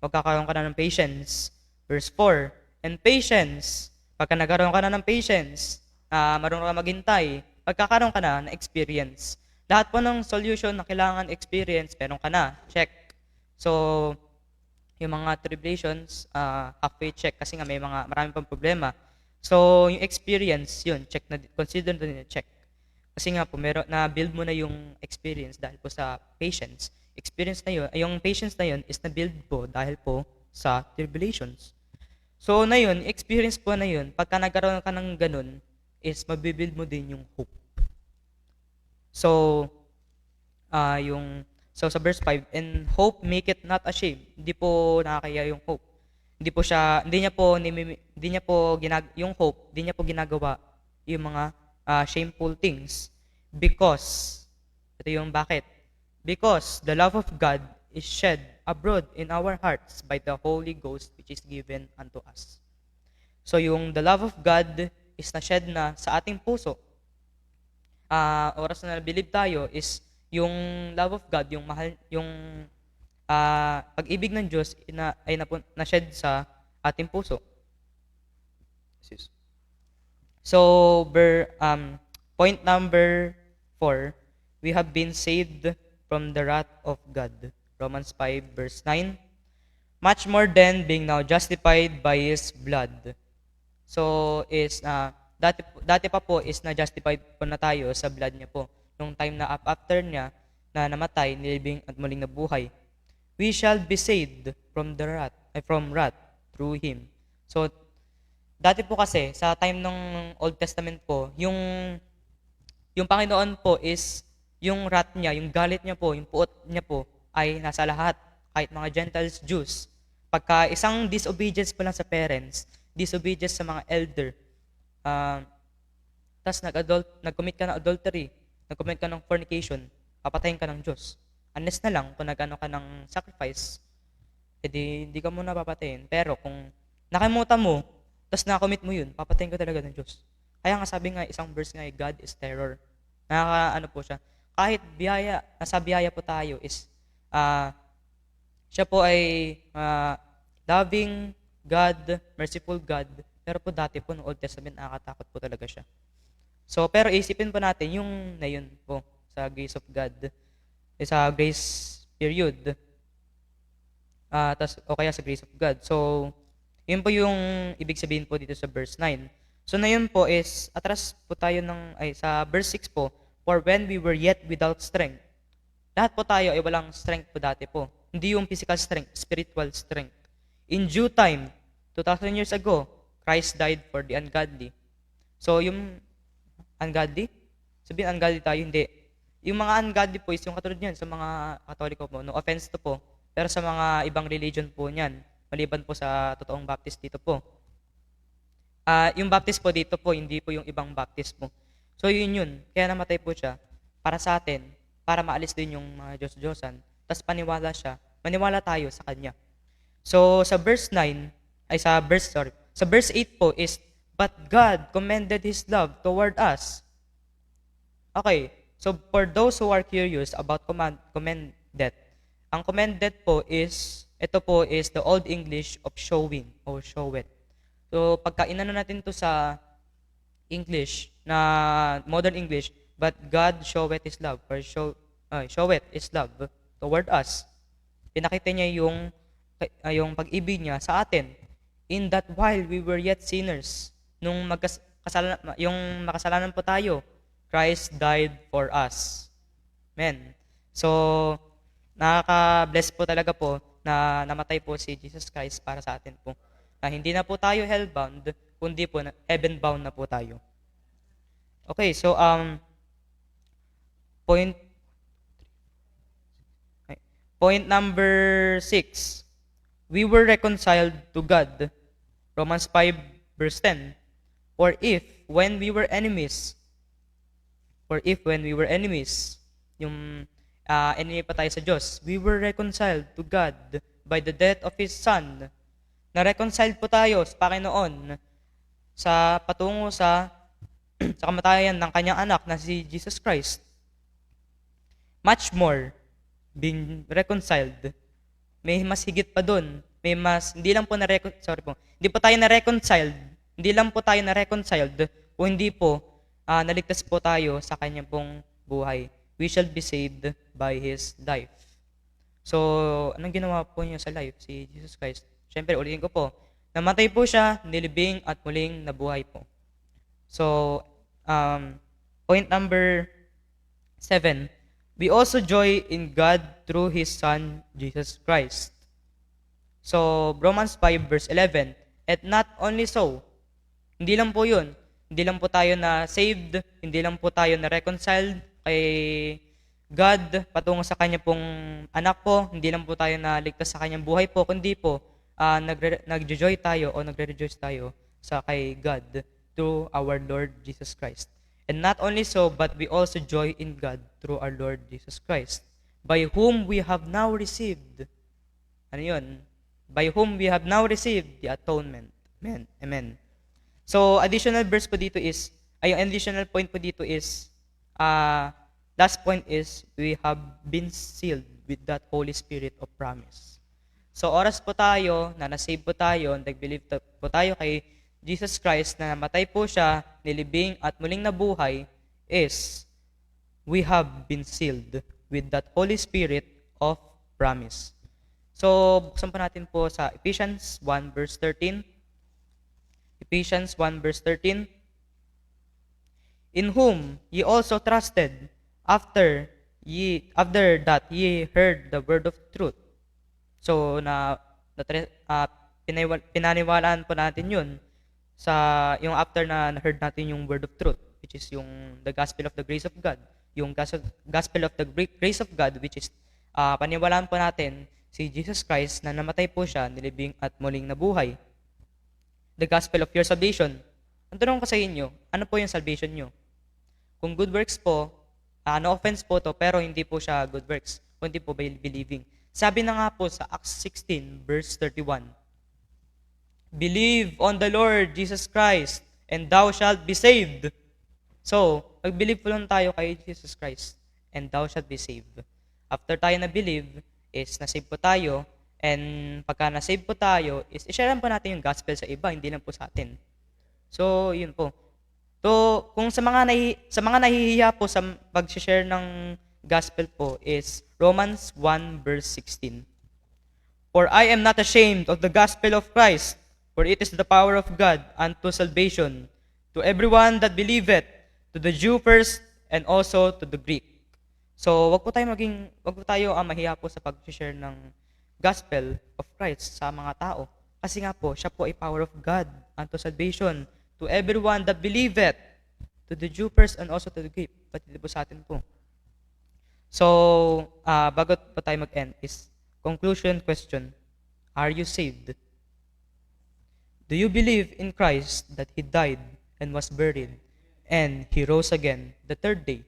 magkakaroon ka na ng patience. Verse 4, and patience, pagka nagkaroon ka na ng patience, marunong ka maghintay, pagkakaroon ka na ng experience. Lahat po ng solution na kailangan experience, meron ka na, check. So, yung mga tribulations, halfway check kasi nga marami pang problema. So, yung experience, yun, check na, consider na din check. Kasi nga po, na-build mo na yung experience dahil po sa patience. Experience na yun, yung patience na yun is na-build po dahil po sa tribulations. So, na yun, experience po na yun, pagka nagkaroon ka ng ganun, is mabibuild mo din yung hope. So, sa verse 5, and hope make it not ashamed. Hindi po nakakaya yung hope. Hindi niya po ginagawa yung mga shameful things. Because, ito yung bakit. Because the love of God is shed abroad in our hearts by the Holy Ghost which is given unto us. So yung the love of God is na-shed na sa ating puso. Oras na believe tayo is yung love of God, yung mahal, yung pag-ibig ng Diyos ay na-shed sa ating puso. So point number 4, we have been saved from the wrath of God. Romans 5 verse 9. Much more than being now justified by His blood. So, dati pa po is na-justified po na tayo sa blood niya po. Nung time na after niya, na namatay, nilibing at muling nabuhay. We shall be saved from wrath through Him. So, dati po kasi, sa time ng Old Testament po, yung Panginoon po is, yung wrath niya, yung galit niya po, yung puot niya po, ay nasa lahat, kahit mga Gentiles, Jews. Pagka isang disobedience po lang sa parents, disobedience sa mga elder, tas nag-commit ka ng adultery, nag-commit ka ng fornication, papatayin ka ng Diyos. Unless na lang, kung nag-ano ka ng sacrifice, edi hindi ka muna papatayin. Pero kung nakalimutan mo, tas nakakommit mo yun, papatayin ka talaga ng Diyos. Kaya nga sabi nga, isang verse nga, God is terror. Nakaka-ano po siya. Kahit nasa biyaya po tayo is, siya po ay loving God, merciful God, pero po dati po ng Old Testament nakakatakot po talaga siya. So, pero isipin po natin yung na yun po sa grace of God. sa grace period. O kaya sa grace of God. So, yun po yung ibig sabihin po dito sa verse 9. So, na yun po is, atras po tayo sa verse 6 po, for when we were yet without strength. Lahat po tayo ay walang strength po dati po. Hindi yung physical strength, spiritual strength. In due time, 2,000 years ago, Christ died for the ungodly. So, yung ungodly, sabihin ungodly tayo, hindi. Yung mga ungodly po is yung katulad niyan sa mga Katoliko po. No offense to po. Pero sa mga ibang religion po niyan, maliban po sa totoong Baptist dito po. Yung Baptist po dito po, hindi po yung ibang Baptist po. So yun. Kaya namatay po siya para sa atin, para maalis din yung mga Diyos-Diyosan. Tapos maniwala tayo sa Kanya. So sa verse 8 po is, but God commended His love toward us. Okay, so for those who are curious about commended, ang commended po is, ito po is the Old English of showing or show it. So pagka inano natin to sa English, na modern English, but God showeth His love, or showeth His love toward us. Pinakita niya yung pag-ibig niya sa atin, in that while we were yet sinners, nung yung makasalanan po tayo, Christ died for us. Amen. So, nakaka-bless po talaga po na namatay po si Jesus Christ para sa atin po. Na hindi na po tayo hellbound, kundi po heaven-bound na po tayo. Okay, so point number 6. We were reconciled to God. Romans 5 verse 10. For if when we were enemies, yung enemy pa tayo sa Diyos, we were reconciled to God by the death of His Son. Na-reconciled po tayo sa Panginoon patungo sa kamatayan ng kanyang anak na si Jesus Christ. Much more, being reconciled, may mas higit pa doon. Hindi lang po tayo na-reconciled, kung hindi po, naligtas po tayo sa kanyang pong buhay. We shall be saved by His life. So, anong ginawa po niya sa life, si Jesus Christ? Siyempre, ulitin ko po, namatay po siya, nilibing at muling nabuhay po. So, point number 7, we also joy in God through His Son, Jesus Christ. So, Romans 5 verse 11, and not only so, hindi lang po yun, hindi lang po tayo na saved, hindi lang po tayo na reconciled kay God patungo sa kanya pong anak po, hindi lang po tayo na ligtas sa kanyang buhay po, kundi po nagjo-joy tayo o nagre-rejoice tayo sa kay God through our Lord Jesus Christ. And not only so, but we also joy in God through our Lord Jesus Christ, by whom we have now received, ano yun? By whom we have now received the atonement. Amen. Amen. So, additional point po dito is, last point is, we have been sealed with that Holy Spirit of promise. So, oras po tayo, na nasave po tayo, nag-believe po tayo kay Jesus Christ na namatay po siya, nilibing at muling nabuhay, is, we have been sealed with that Holy Spirit of promise. So, buksan po natin po sa Ephesians 1 verse 13. Ephesians 1 verse 13. In whom ye also trusted, after that ye heard the word of truth. So, pinaniwalaan po natin yun yung after na heard natin yung word of truth, which is yung the gospel of the grace of God. Yung gospel of the grace of God, which is paniwalaan po natin si Jesus Christ na namatay po siya, nilibing at muling nabuhay. The gospel of your salvation. Ang tanong ko sa inyo, ano po yung salvation nyo? Kung good works po, no offense po to, pero hindi po siya good works, kundi po by believing. Sabi na nga po sa Acts 16 verse 31, believe on the Lord Jesus Christ, and thou shalt be saved. So, mag-believe po lang tayo kay Jesus Christ, and thou shalt be saved. After tayo na-believe, is nasave po tayo, and pagka nasave po tayo, is i-share po natin yung gospel sa iba, hindi lang po sa atin. So, yun po. So, kung sa mga nahihiya po sa pag-share ng gospel po is Romans 1 verse 16. For I am not ashamed of the gospel of Christ, for it is the power of God unto salvation to everyone that believeth, to the Jew first and also to the Greek. So, wag po tayo mahiya po sa pag-share ng gospel of Christ sa mga tao. Kasi nga po, siya po ay power of God unto salvation to everyone that believeth, to the Jew first and also to the Greek. Pati po sa atin po. So, bago po tayo mag-end is conclusion question. Are you saved? Do you believe in Christ that He died and was buried and He rose again the third day?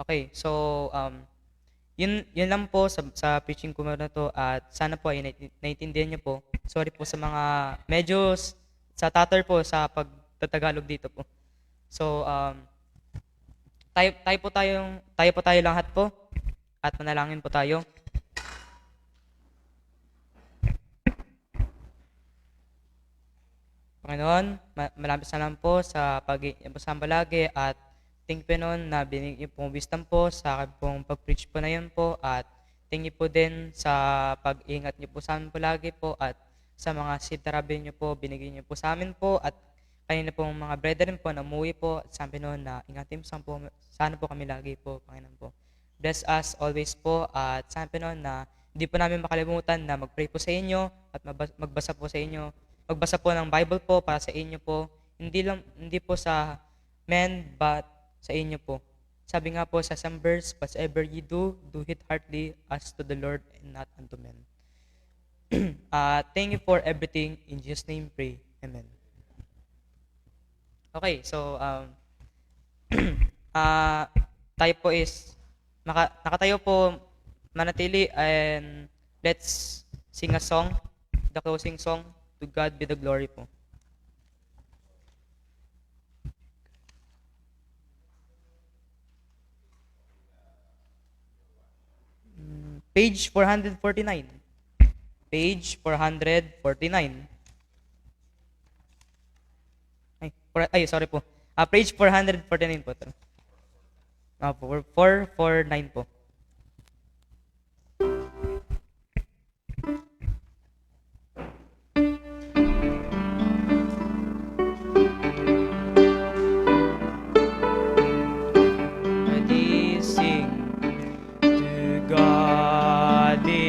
Okay, so yun lang po sa preaching ko na to at sana po ay naiintindihan niyo po. Sorry po sa mga medyo sa tatar po sa pagtatagalog dito po. So tayo po tayo lahat po at manalangin po tayo. Panginoon, maraming salamat po sa pag-iimbasang palagi at thank you noon na binigyan pong wisdom po sa akin pong pag-preach po na yun po at thank you po din sa pag-ingat niyo po sa amin po lagi po at sa mga sitarabi niyo po binigyan niyo po sa amin po at kanina pong mga brethren po na umuwi po at sabi noon na ingatin po sana po kami lagi po, Panginoon po. Bless us always po at sabi noon na hindi po namin makalimutan na mag-pray po sa inyo at magbasa po sa inyo. Magbasa po ng Bible po para sa inyo po. Hindi po sa men but sa inyo po. Sabi nga po sa some verse, whatever you do, do it heartily as to the Lord and not unto men. Thank you for everything. In Jesus' name pray. Amen. Okay, so tayo po is nakatayo po manatili and let's sing a song, the closing song. To God be the glory po. Page 449. Page 449. Sorry po. Page 449 po. 449 po.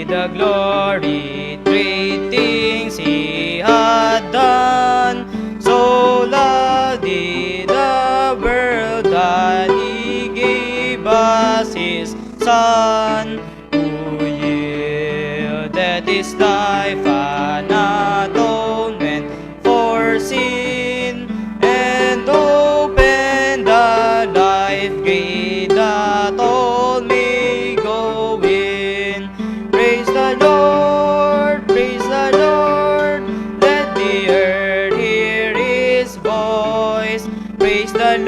The glory, great things He had done. So loved He the world that He gave us His Son, who yielded His life an atonement for sin, and opened the life gate that all may go in. Praise the Lord, let the earth hear His voice. Praise the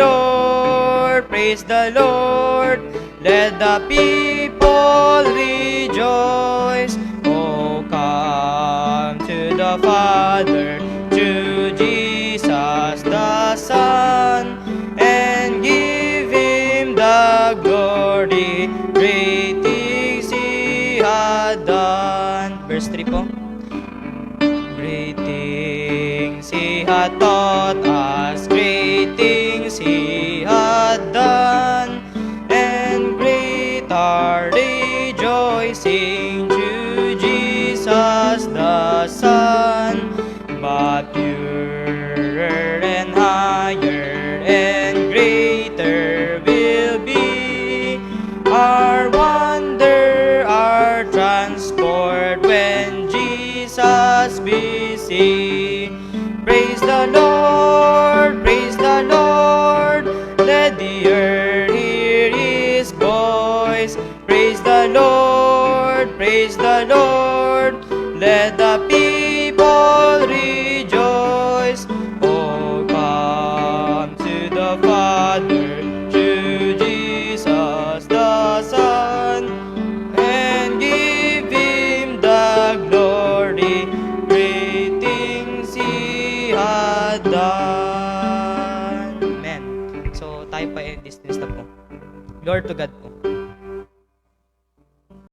Lord, let the people rejoice. Oh, come to the Father, to Jesus the Son, and give Him the glory, great things He had done. Verse 3 po. Great things He had taught us, great things He had done, and great our rejoicing to Jesus the Son. But purer and higher and greater will be our wonder, our transport when Jesus we see. Praise the Lord, let the earth hear His voice. Praise the Lord, let the people rejoice. Oh, come to the Father, to Jesus the Son, and give Him the glory, great things He had done. Amen. So, tayo pa ay dismiss na po. Glory to God po.